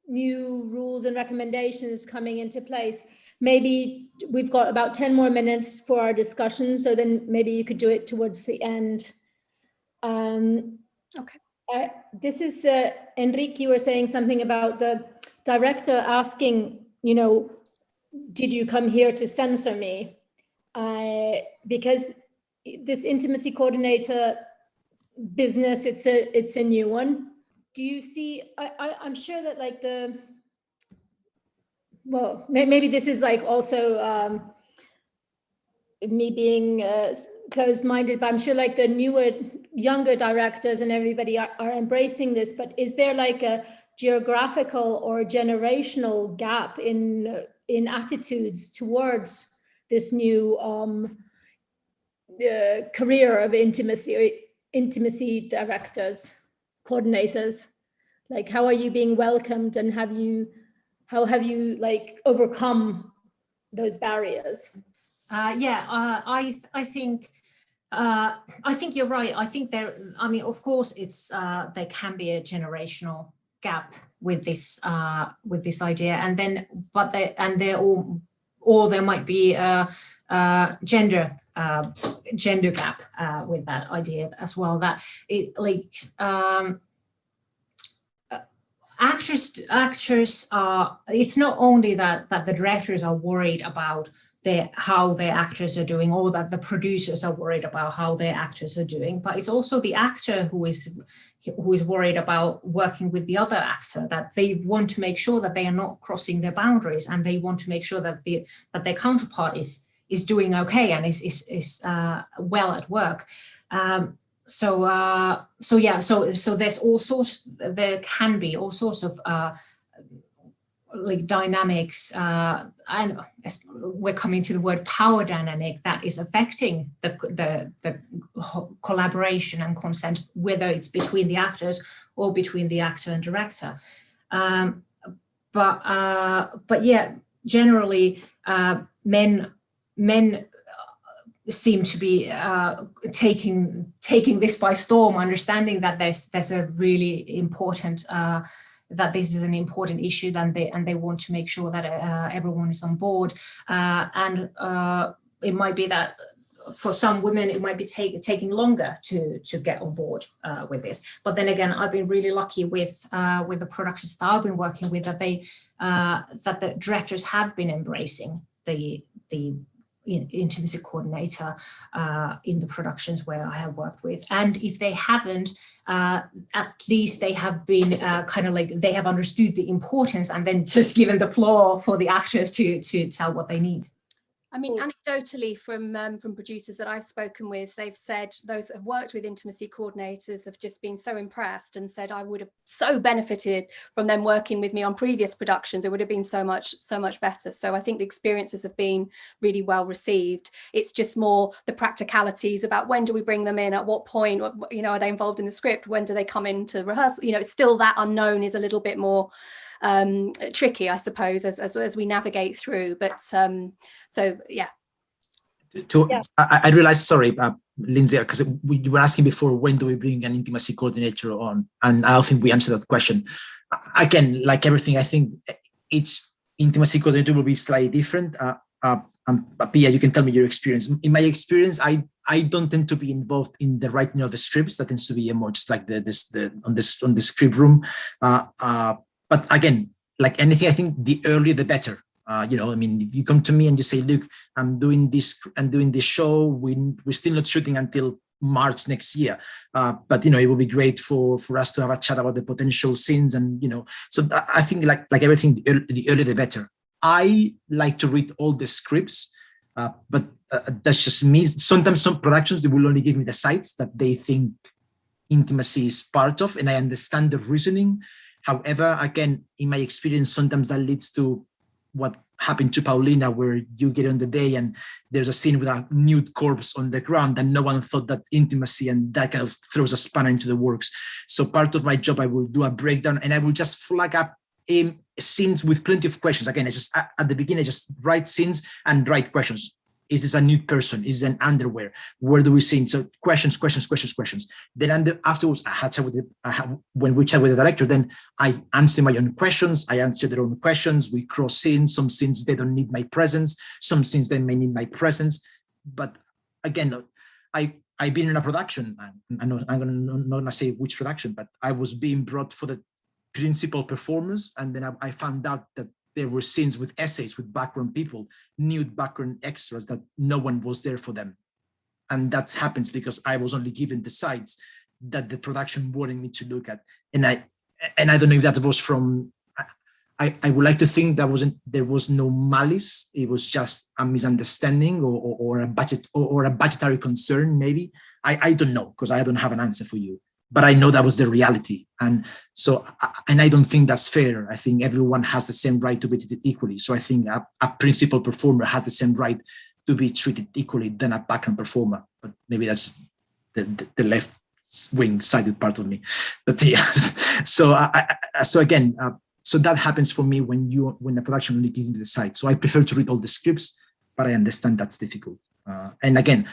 new rules and recommendations coming into place? Maybe we've got about 10 more minutes for our discussion, so then maybe you could do it towards the end. Okay. This is Enric, you were saying something about the director asking, did you come here to censor me? Because this intimacy coordinator business, it's a new one. Do you see, I'm sure that maybe this is also me being closed-minded, but I'm sure the younger directors and everybody are embracing this, but is there a geographical or generational gap in attitudes towards this new career of intimacy directors, coordinators? Like, how are you being welcomed, and how have you like overcome those barriers? I think you're right. I think of course, it's there can be a generational gap with this idea, and then there might be a gender gap with that idea as well. That it actors are. It's not only that the directors are worried about how their actors are doing, or that the producers are worried about how their actors are doing, but it's also the actor who is worried about working with the other actor, that they want to make sure that they are not crossing their boundaries, and they want to make sure that their counterpart is doing okay and is well at work. So there can be all sorts of like dynamics, and we're coming to the word power dynamic, that is affecting the collaboration and consent, whether it's between the actors or between the actor and director. But yeah, generally men seem to be taking this by storm, understanding that there's a really important that this is an important issue, and they want to make sure that everyone is on board. And it might be that for some women it might be taking longer to get on board with this. But then again, I've been really lucky with the productions that I've been working with, that the directors have been embracing the intimacy coordinator in the productions where I have worked with. And if they haven't, at least they have been kind of like, they have understood the importance, and then just given the floor for the actors to tell what they need. I mean, anecdotally from producers that I've spoken with, they've said those that have worked with intimacy coordinators have just been so impressed and said, I would have so benefited from them working with me on previous productions. It would have been so much better. So I think the experiences have been really well received. It's just more the practicalities about when do we bring them in, at what point, you know, are they involved in the script? When do they come into rehearsal? You know, still that unknown is a little bit more tricky, I suppose, as we navigate through. But so yeah. I realized, sorry, Lyndsay, because you were asking before, when do we bring an intimacy coordinator on? And I don't think we answered that question. Again, like everything, I think each intimacy coordinator will be slightly different. Pia, you can tell me your experience. In my experience, I don't tend to be involved in the writing of the scripts. That tends to be more just like on the script room. But again, like anything, I think the earlier the better. You know, I mean, if you come to me and you say, look, I'm doing this show, we're still not shooting until March next year. But, you know, it will be great for us to have a chat about the potential scenes. And, you know, so I think like everything, the earlier the better. I like to read all the scripts, but that's just me. Sometimes some productions, they will only give me the sites that they think intimacy is part of, and I understand the reasoning. However, again, in my experience, sometimes that leads to what happened to Pauliina, where you get on the day and there's a scene with a nude corpse on the ground and no one thought that intimacy, and that kind of throws a spanner into the works. So part of my job, I will do a breakdown and I will just flag up scenes with plenty of questions. Again, I just at the beginning, I just write scenes and write questions. Is this a nude person? Is it an underwear? Where do we see? So questions. Then afterwards, when we chat with the director, then I answer my own questions. I answer their own questions. We cross scenes. Some scenes, they don't need my presence. Some scenes, they may need my presence. But again, I've been in a production. I'm not going to say which production, but I was being brought for the principal performance. And then I found out that there were scenes with essays, with background people, nude background extras, that no one was there for them. And that happens because I was only given the sites that the production wanted me to look at. And I don't know if that was from, I would like to think there was no malice. It was just a misunderstanding or a budgetary concern, maybe. I don't know, because I don't have an answer for you. But I know that was the reality. And so, and I don't think that's fair. I think everyone has the same right to be treated equally. So I think a principal performer has the same right to be treated equally than a background performer. but maybe that's the left wing sided part of me. But yeah, so so that happens for me when the production only gives me the site. So I prefer to read all the scripts, but I understand that's difficult. And again,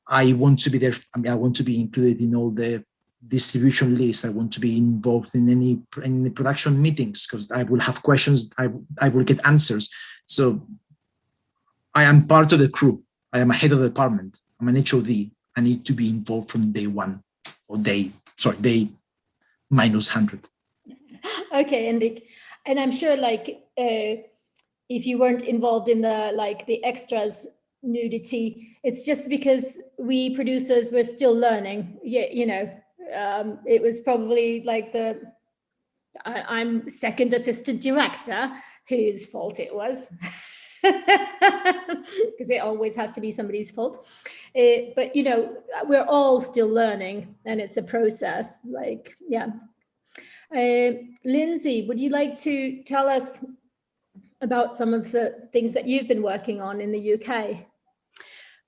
I want to be there. I mean, I want to be included in all the distribution lists. I want to be involved in any production meetings because I will have questions. I will get answers. So I am part of the crew. I am a head of the department. I'm an HOD. I need to be involved from day one, or day -100. Okay, Enric. And I'm sure, like, if you weren't involved in the extras nudity, it's just because we producers were still learning. Yeah, you know, it was probably like I'm second assistant director whose fault it was. Because it always has to be somebody's fault. But, you know, we're all still learning, and it's a process. Like, yeah. Lyndsay, would you like to tell us about some of the things that you've been working on in the UK?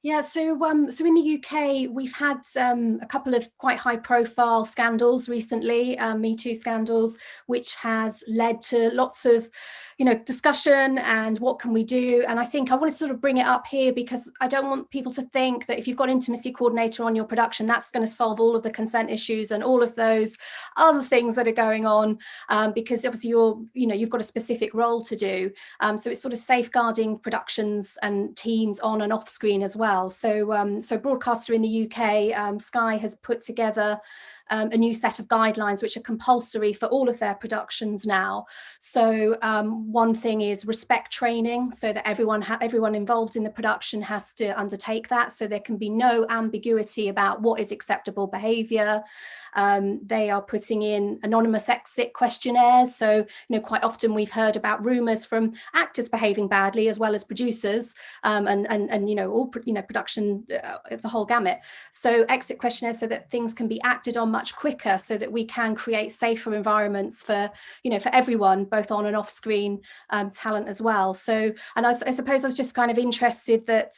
Yeah, so in the UK, we've had a couple of quite high-profile scandals recently, Me Too scandals, which has led to lots of, you know, discussion and what can we do. And I think I want to sort of bring it up here because I don't want people to think that if you've got intimacy coordinator on your production, that's going to solve all of the consent issues and all of those other things that are going on, because obviously you've got a specific role to do. So it's sort of safeguarding productions and teams on and off screen as well. So Broadcaster in the UK, Sky has put together a new set of guidelines which are compulsory for all of their productions now. So one thing is respect training, so that everyone involved in the production has to undertake that, so there can be no ambiguity about what is acceptable behaviour. They are putting in anonymous exit questionnaires. So, you know, quite often we've heard about rumours from actors behaving badly as well as producers, and you know, all production, the whole gamut. So exit questionnaires so that things can be acted on much quicker, so that we can create safer environments for, you know, for everyone, both on and off screen talent as well. So, and I suppose I was just kind of interested that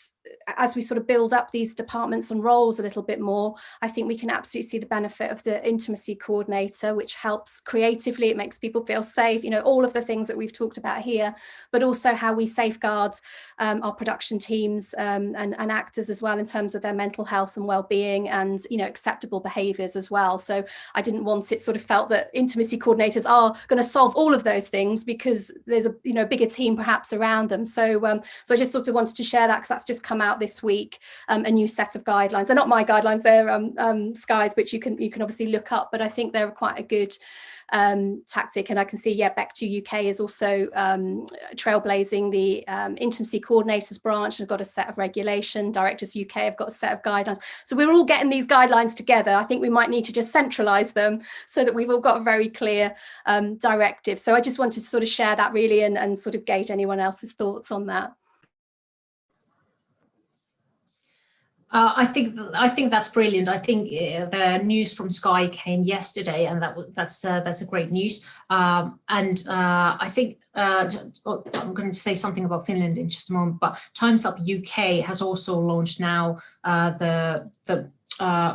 as we sort of build up these departments and roles a little bit more, I think we can absolutely see the benefit of the intimacy coordinator, which helps creatively. It makes people feel safe, you know, all of the things that we've talked about here, but also how we safeguard our production teams and actors as well in terms of their mental health and well-being and, you know, acceptable behaviours as well. So I didn't want it sort of felt that intimacy coordinators are going to solve all of those things, because there's a, you know, bigger team perhaps around them. So so I just sort of wanted to share that, because that's just come out this week, a new set of guidelines. They're not my guidelines, they're Sky's, which you can obviously look up, but I think they're quite a good tactic. And I can see, yeah, Back to UK is also trailblazing the intimacy coordinators branch, and have got a set of regulation. Directors UK have got a set of guidelines. So we're all getting these guidelines together. I think we might need to just centralise them so that we've all got a very clear directive. So I just wanted to sort of share that really, and sort of gauge anyone else's thoughts on that. I think that's brilliant. I think the news from Sky came yesterday, and that's a great news. I think I'm going to say something about Finland in just a moment. But Time's Up UK has also launched now the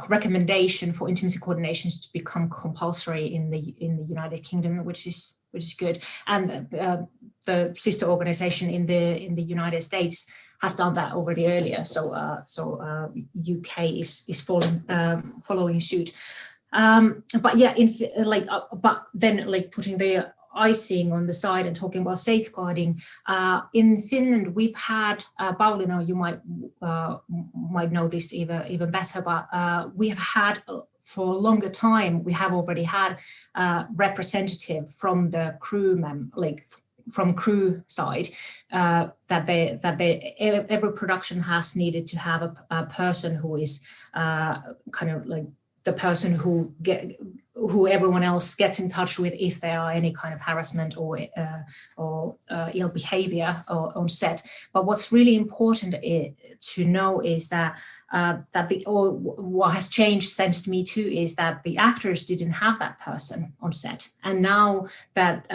recommendation for intimacy coordinations to become compulsory in the United Kingdom, which is good. And the sister organization in the United States has done that already earlier, so UK is following suit. But yeah, but then like putting the icing on the side and talking about safeguarding. In Finland, we've had Pauliina, you might know this even better, but we have had for a longer time. We have already had representative from the from crew side, that every production has needed to have a person who is kind of like the person who everyone else gets in touch with if there are any kind of harassment or ill behavior on set. But what's really important to know is that what has changed since Me Too is that the actors didn't have that person on set, and now that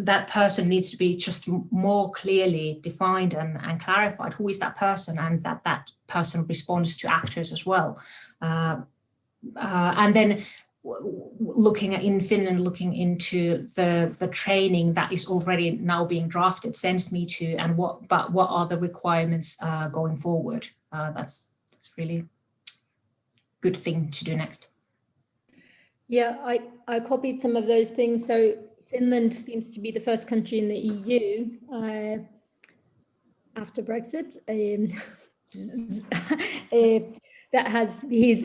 that person needs to be just more clearly defined and clarified. Who is that person, and that person responds to actors as well. And then looking in Finland, looking into the training that is already now being drafted sends me to, and what are the requirements going forward. That's really good thing to do next. Yeah, I copied some of those things. So Finland seems to be the first country in the EU after Brexit that has these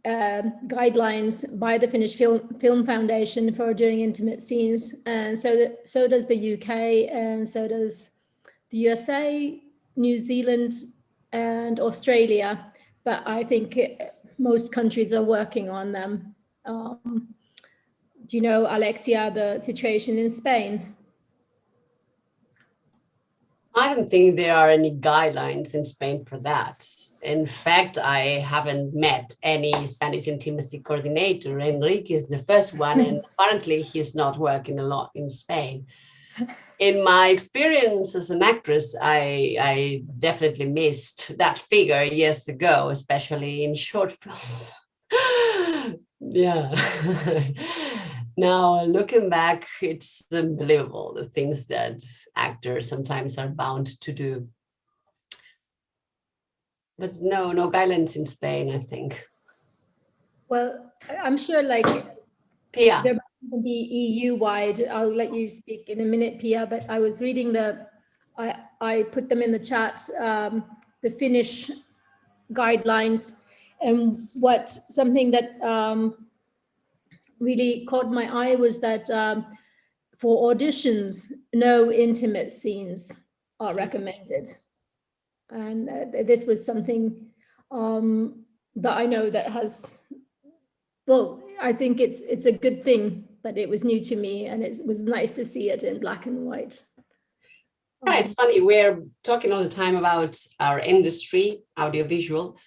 guidelines by the Finnish Film Foundation for doing intimate scenes, and so does the UK, and so does the USA, New Zealand, and Australia. But I think most countries are working on them. Do you know, Alexia, the situation in Spain? I don't think there are any guidelines in Spain for that. In fact, I haven't met any Spanish intimacy coordinator. Enric is the first one, and apparently he's not working a lot in Spain. In my experience as an actress, I definitely missed that figure years ago, especially in short films. Yeah. Now, looking back, it's unbelievable, the things that actors sometimes are bound to do. But no guidelines in Spain, I think. Well, I'm sure like Pia. there might be EU-wide. I'll let you speak in a minute, Pia, but I was reading I put them in the chat, the Finnish guidelines, and something that really caught my eye was that for auditions, no intimate scenes are recommended. And this was something that I know that has, well, I think it's a good thing, but it was new to me, and it was nice to see it in black and white. Yeah, it's funny, we're talking all the time about our industry, audiovisual,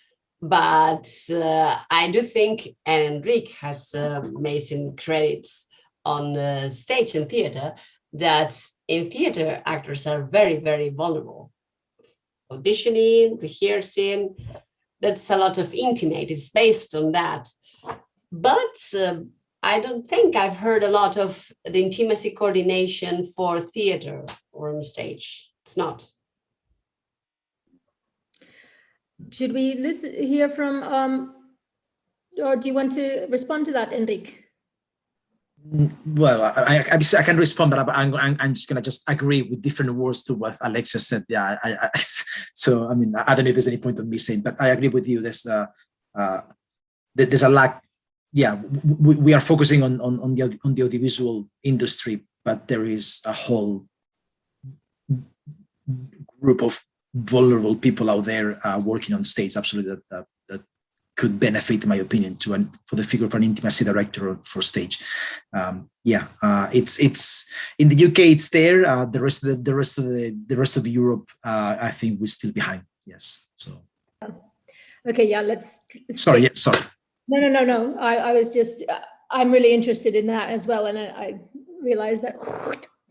but I do think, and Enric has amazing credits on stage and theater, that in theater, actors are very, very vulnerable. Auditioning, rehearsing, that's a lot of intimate, it's based on that. But I don't think I've heard a lot of the intimacy coordination for theater or on stage. It's not. Should we hear from, or do you want to respond to that, Enric? Well, I can respond, but I'm just gonna agree with different words to what Alexia said. Yeah, so I mean, I don't know if there's any point of me saying, but I agree with you. There's a lack. Yeah, we are focusing on the audiovisual industry, but there is a whole group of vulnerable people out there working on stage. Absolutely, that could benefit, in my opinion, for the figure of an intimacy director for stage. It's in the UK. It's there. The rest of Europe, I think, we're still behind. Yes. So. Okay. Yeah. Let's. Sorry. Yeah. Sorry. No. I was just. I'm really interested in that as well, and I realized that.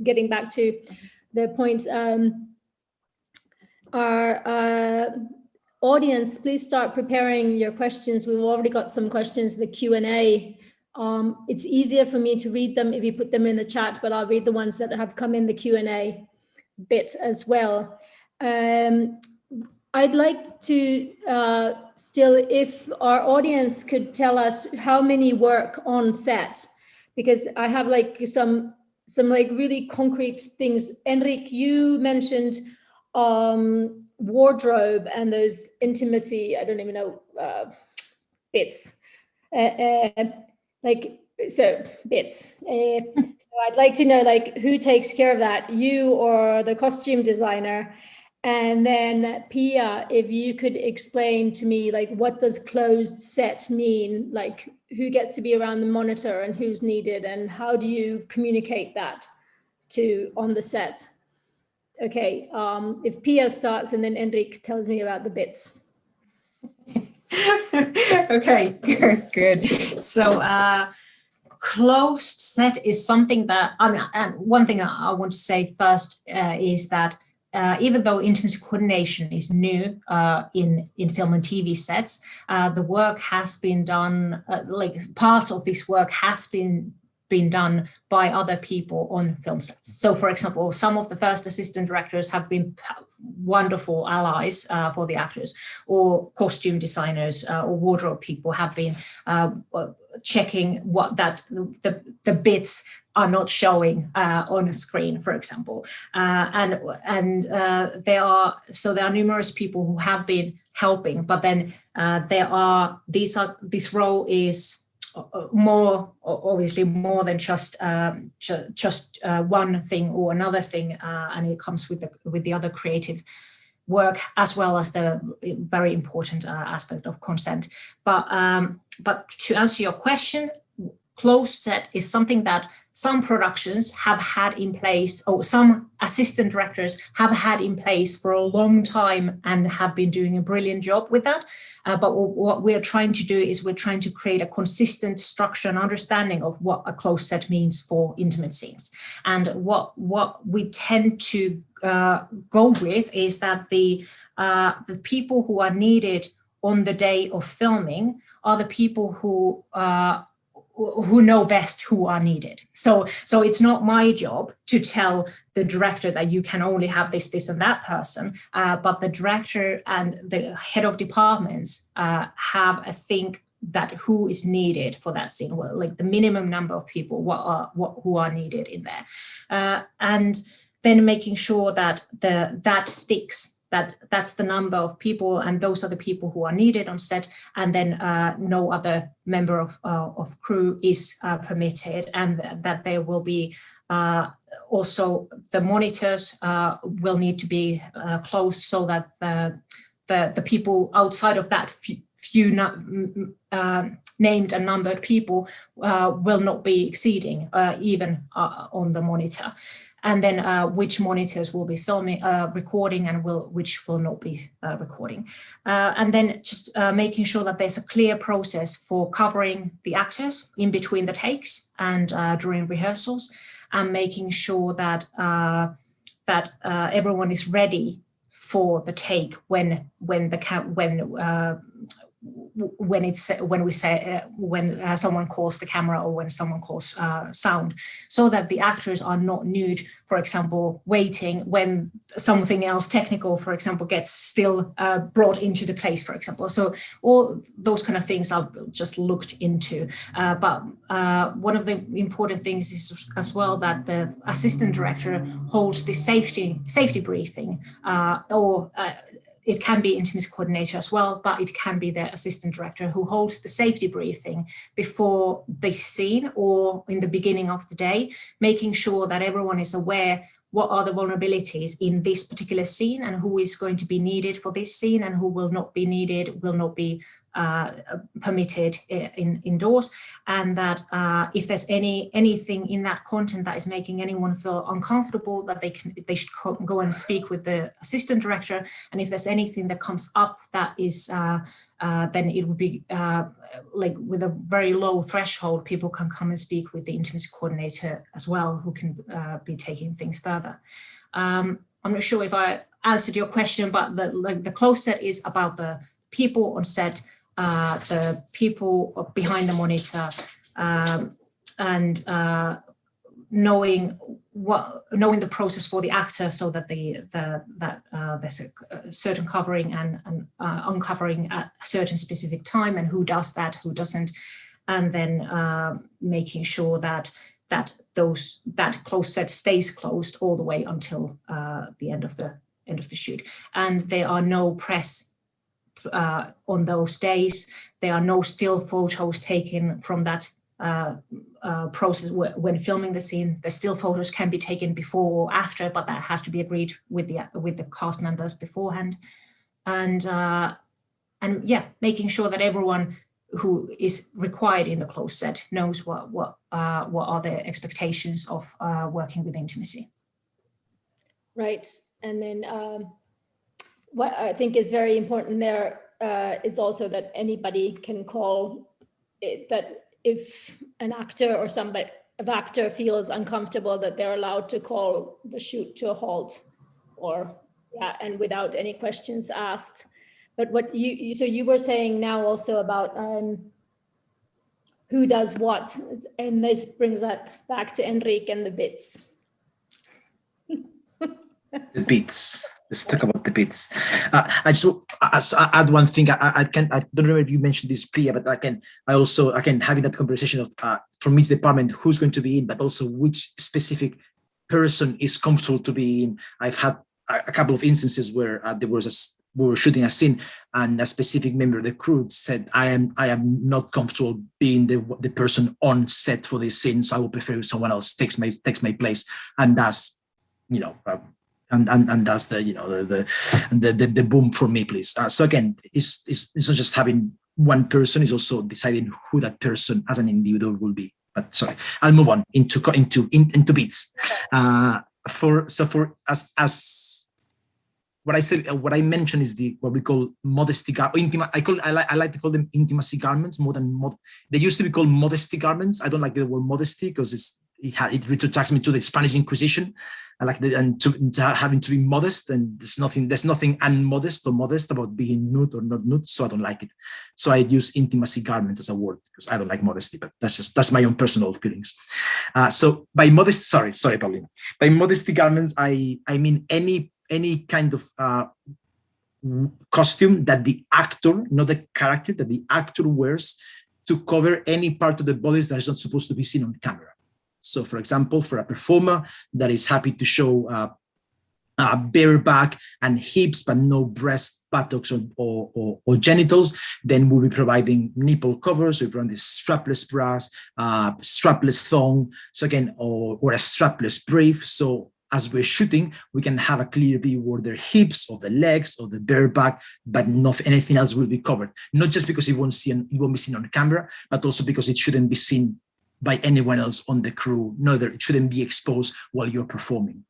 Getting back to the point, our audience, please start preparing your questions. We've already got some questions in the Q&A. It's easier for me to read them if you put them in the chat, but I'll read the ones that have come in the Q&A bit as well. I'd like to still, if our audience could tell us how many work on set, because I have like some like really concrete things. Enric, you mentioned wardrobe and those intimacy, I don't even know, bits, bits. So I'd like to know, like, who takes care of that, you or the costume designer? And then Pia, if you could explain to me, like, what does closed set mean? Like, who gets to be around the monitor and who's needed, and how do you communicate that on the set? Okay, if Pia starts and then Enric tells me about the bits. Okay, good. So closed set is something that, I mean, and one thing that I want to say first is that even though intimacy coordination is new in film and TV sets, the work has been done, like parts of this work has been done by other people on film sets. So for example, some of the first assistant directors have been wonderful allies for the actors, or costume designers or wardrobe people have been checking what the bits are not showing on a screen, for example. And there are numerous people who have been helping, but then this role is more, obviously more than just one thing or another thing, and it comes with the other creative work, as well as the very important aspect of consent. But to answer your question, closed set is something that some productions have had in place, or some assistant directors have had in place for a long time and have been doing a brilliant job with that. But what we're trying to do is we're trying to create a consistent structure and understanding of what a closed set means for intimate scenes. And what we tend to go with is that the people who are needed on the day of filming are the people who know best who are needed. So it's not my job to tell the director that you can only have this and that person, but the director and the head of departments have a think that who is needed for that scene, well, like the minimum number of people who are needed in there, and then making sure that that sticks. That's the number of people, and those are the people who are needed on set, and then no other member of crew is permitted, and that there will be also the monitors will need to be closed, so that the people outside of that few named and numbered people will not be exceeding even on the monitor. And then which monitors will be filming, recording, and which will not be recording. And then just making sure that there's a clear process for covering the actors in between the takes and during rehearsals, and making sure that everyone is ready for the take when someone calls the camera, or when someone calls sound, so that the actors are not nude, for example, waiting when something else technical, for example, gets still brought into the place, for example. So all those kind of things are just looked into. But one of the important things is as well that the assistant director holds the safety briefing, or it can be intimacy coordinator as well, but it can be the assistant director who holds the safety briefing before the scene or in the beginning of the day, making sure that everyone is aware what are the vulnerabilities in this particular scene, and who is going to be needed for this scene, and who will not be needed, will not be permitted indoors, and that if there's anything in that content that is making anyone feel uncomfortable, that they should go and speak with the assistant director. And if there's anything that comes up that is then it would be like with a very low threshold, people can come and speak with the intimacy coordinator as well, who can be taking things further. I'm not sure if I answered your question, but the closed set is about the people on set, the people behind the monitor, and knowing the process for the actor, so that there's a certain covering and uncovering at a certain specific time, and who does that, who doesn't, and then making sure that closed set stays closed all the way until the end of the shoot. And there are no press on those days. There are no still photos taken from that process when filming the scene. The still photos can be taken before or after, but that has to be agreed with the cast members beforehand. And yeah, making sure that everyone who is required in the closed set knows what are the expectations of working with intimacy. Right, and then what I think is very important there is also that anybody can call it, that if an actor or somebody, if actor feels uncomfortable, that they're allowed to call the shoot to a halt, or and without any questions asked. But what so you were saying now also about who does what, and this brings us back to Enric and the bits. The bits. Let's talk about the bits. I just add one thing. I don't remember if you mentioned this, Pia, but I also having that conversation of from each department who's going to be in, but also which specific person is comfortable to be in. I've had a couple of instances where we were shooting a scene, and a specific member of the crew said, "I am not comfortable being the person on set for this scene, so I would prefer someone else takes my place," and that's and that's the boom for me, please. So again, it's not just having one person; it's also deciding who that person as an individual will be. But sorry, I'll move on into bits. What I mentioned is what we call modesty I like to call them intimacy garments more than they used to be called modesty garments. I don't like the word modesty because it retracts me to the Spanish Inquisition. I like having to be modest, and there's nothing unmodest or modest about being nude or not nude, so I don't like it. So I use intimacy garments as a word because I don't like modesty, but that's my own personal feelings. So by modesty, sorry, Pauliina. By modesty garments, I mean any kind of costume that the actor, not the character, that the actor wears to cover any part of the body that is not supposed to be seen on camera. So, for example, for a performer that is happy to show bare back and hips, but no breast, buttocks, or genitals, then we'll be providing nipple covers. We providing strapless bras, strapless thong, so again, or a strapless brief. So as we're shooting, we can have a clear view of their hips, of the legs, of the bare back, but not anything else will be covered. Not just because it won't be seen on camera, but also because it shouldn't be seen by anyone else on the crew. No, it shouldn't be exposed while you're performing.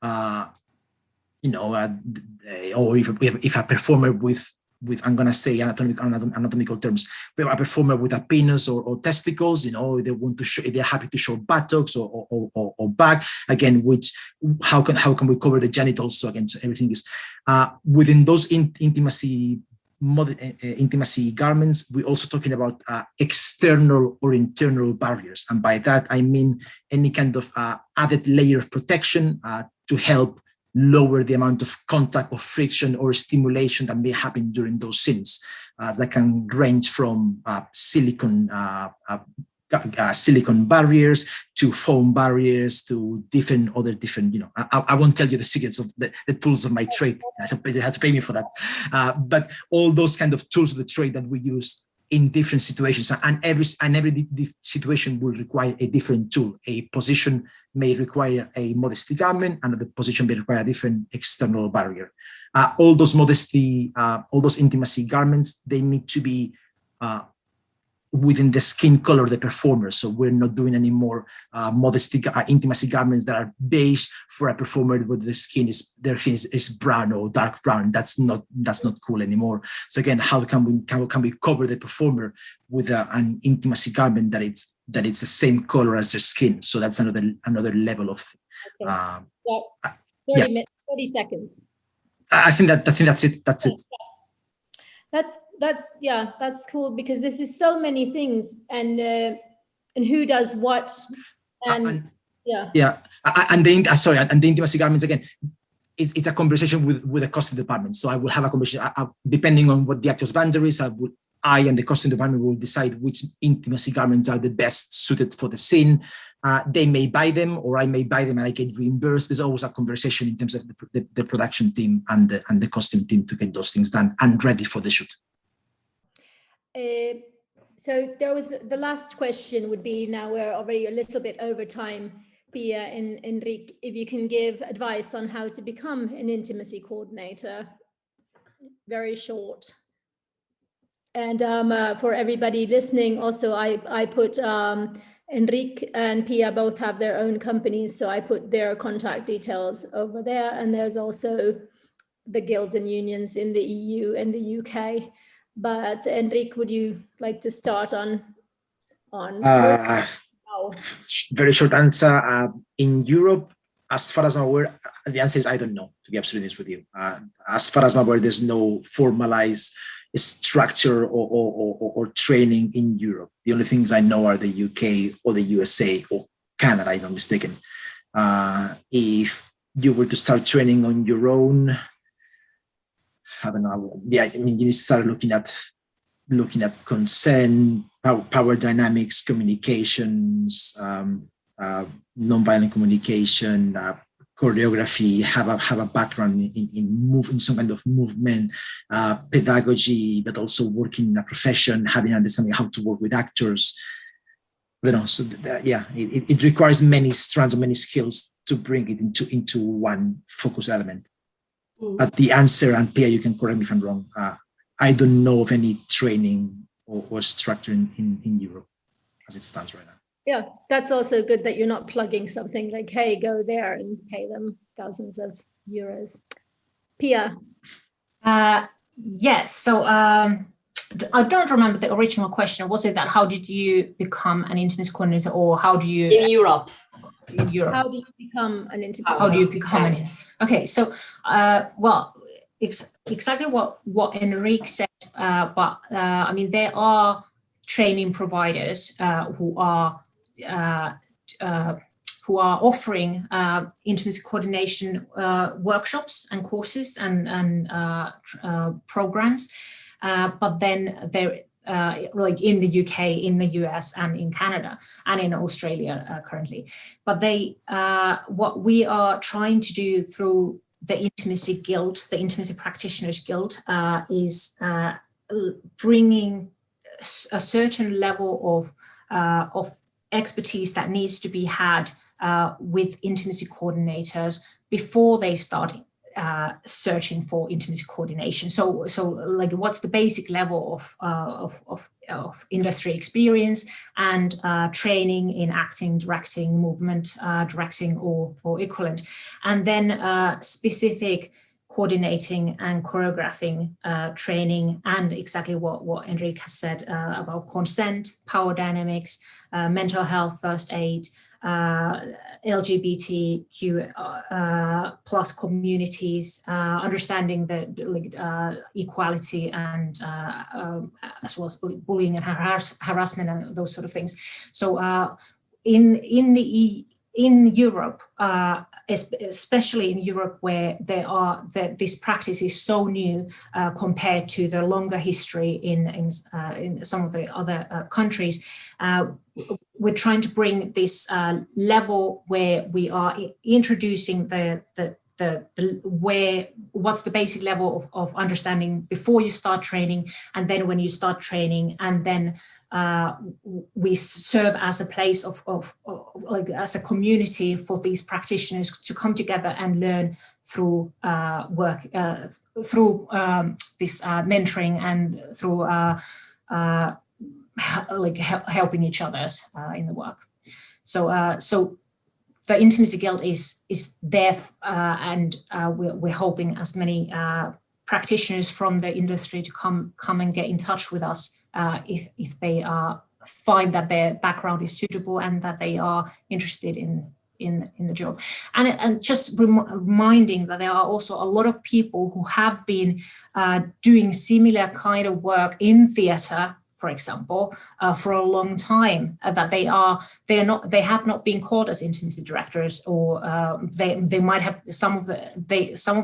Or if a performer with I'm gonna say anatomical terms, a performer with a penis or testicles, they want to show, they're happy to show buttocks or back. Again, how can we cover the genitals? So again, so everything is within those intimacy garments. We're also talking about external or internal barriers, and by that I mean any kind of added layer of protection to help lower the amount of contact or friction or stimulation that may happen during those scenes. That can range from silicone barriers to foam barriers to different. I won't tell you the secrets of the tools of my trade. You have to pay me for that. But all those kind of tools of the trade that we use in different situations, and every situation will require a different tool. A position may require a modesty garment, another position may require a different external barrier. All those intimacy garments, they need to be within the skin color of the performer. So we're not doing any more intimacy garments that are beige for a performer where their skin is brown or dark brown. That's not cool anymore. So again, how can we cover the performer with an intimacy garment that it's the same color as their skin? So that's another level of. Okay. 30 seconds. I think that's it. That's it. That's cool, because this is so many things, and who does what, and the intimacy garments, again, it's a conversation with the costume department. So I will have a conversation depending on what the actor's boundaries. I and the costume department will decide which intimacy garments are the best suited for the scene. They may buy them, or I may buy them and I get reimbursed. There's always a conversation in terms of the production team and the costume team to get those things done and ready for the shoot. So there was the last question would be, now we're already a little bit over time, Pia and Enric, if you can give advice on how to become an intimacy coordinator. Very short. And for everybody listening, also I put Enric and Pia both have their own companies, so I put their contact details over there. And there's also the guilds and unions in the EU and the UK. But Enric, would you like to start on on? Very short answer. In Europe, as far as I'm aware, the answer is I don't know, to be absolutely honest with you. As far as I'm aware, there's no formalized structure or training in Europe. The only things I know are the UK or the USA or Canada, if I'm not mistaken. If you were to start training on your own, I don't know. Yeah, I mean, you need to start looking at consent, power dynamics, communications, nonviolent communication, choreography, have a background in some kind of movement, pedagogy, but also working in a profession, having an understanding how to work with actors. You know, so it requires many strands and many skills to bring it into one focus element. But the answer, and Pia, you can correct me if I'm wrong, I don't know of any training or structure in Europe as it stands right now. Yeah, that's also good that you're not plugging something like, hey, go there and pay them thousands of euros. Pia? Yes, so I don't remember the original question. Was it that how did you become an intimacy coordinator, or how do you... In Europe. In Europe. How do you become an intimacy coordinator? How do you become an... Okay, so, well, exactly what Enric said, but I mean, there are training providers who are offering intimacy coordination workshops and courses and programs, but then they're like in the UK, in the US, and in Canada, and in Australia currently. But they, what we are trying to do through the Intimacy Guild, the Intimacy Practitioners Guild, is bringing a certain level of expertise that needs to be had with intimacy coordinators before they start searching for intimacy coordination. So like, what's the basic level of industry experience and training in acting, directing, movement directing, or equivalent, and then specific coordinating and choreographing training, and exactly what Enric has said about consent, power dynamics, mental health, first aid, LGBTQ plus communities, understanding the equality, and as well as bullying and harassment and those sort of things. So in Europe, especially in Europe, where this practice is so new compared to the longer history in some of the other countries, we're trying to bring this level where we are introducing what's the basic level of understanding before you start training, and then when you start training, and then we serve as a place of like as a community for these practitioners to come together and learn through work, through this mentoring, and through like helping each other in the work. So the Intimacy Guild is there, and we're hoping as many practitioners from the industry to come and get in touch with us if they find that their background is suitable and that they are interested in the job. And just reminding that there are also a lot of people who have been doing similar kind of work in theatre, for example, for a long time, that they have not been called as intimacy directors, or they might have, some of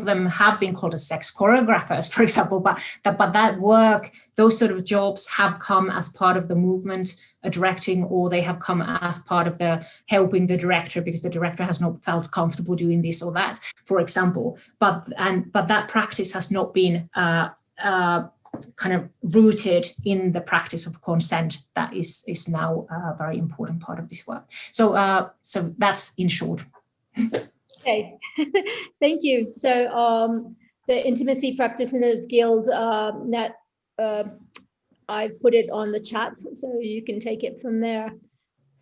them have been called as sex choreographers, for example, but that work, those sort of jobs have come as part of the movement directing, or they have come as part of the helping the director because the director has not felt comfortable doing this or that, for example. But that practice has not been kind of rooted in the practice of consent that is now a very important part of this work. So that's in short. Okay, thank you. So the Intimacy Practitioners Guild, I put it on the chat, so you can take it from there.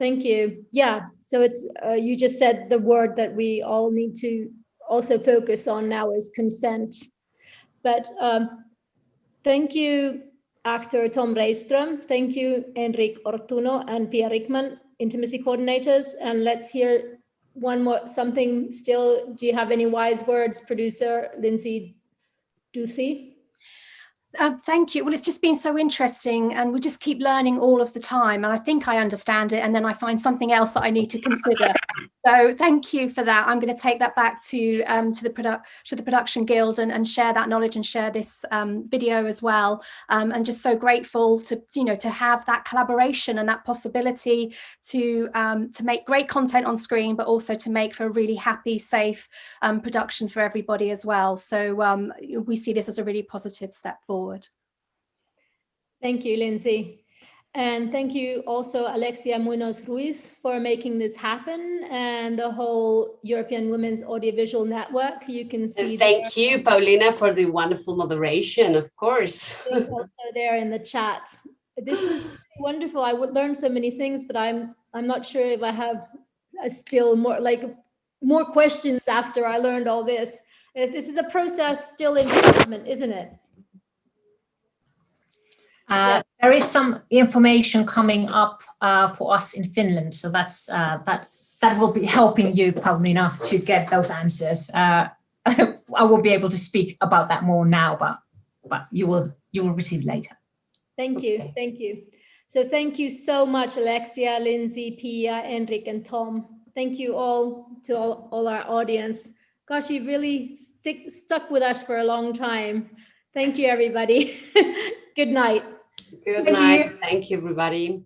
Thank you. Yeah, so it's you just said the word that we all need to also focus on now is consent. But thank you actor Tom Rejström. Thank you, Enric, Ortuño, and Pia Rickman, intimacy coordinators. And let's hear something still. Do you have any wise words, producer Lyndsay Duthie? Thank you. Well, it's just been so interesting, and we just keep learning all of the time. And I think I understand it, and then I find something else that I need to consider. So thank you for that. I'm going to take that back to the production guild and share that knowledge and share this video as well. And just so grateful to have that collaboration and that possibility to make great content on screen, but also to make for a really happy, safe production for everybody as well. So we see this as a really positive step forward. Thank you, Lyndsay. And thank you also, Alexia Munoz Ruiz, for making this happen, and the whole European Women's Audiovisual Network. You can see. And thank you, Pauliina, for the wonderful moderation, of course. Also there in the chat. This is wonderful. I would learn so many things, but I'm not sure if I have still more questions after I learned all this. This is a process still in development, isn't it? There is some information coming up for us in Finland, so that's that will be helping you, Pauliina, to get those answers. I won't be able to speak about that more now, but you will receive later. Thank you, thank you. So thank you so much, Alexia, Lyndsay, Pia, Enric, and Tom. Thank you all to all our audience. Gosh, you really stuck with us for a long time. Thank you, everybody. Good night. Good night. Thank you, everybody.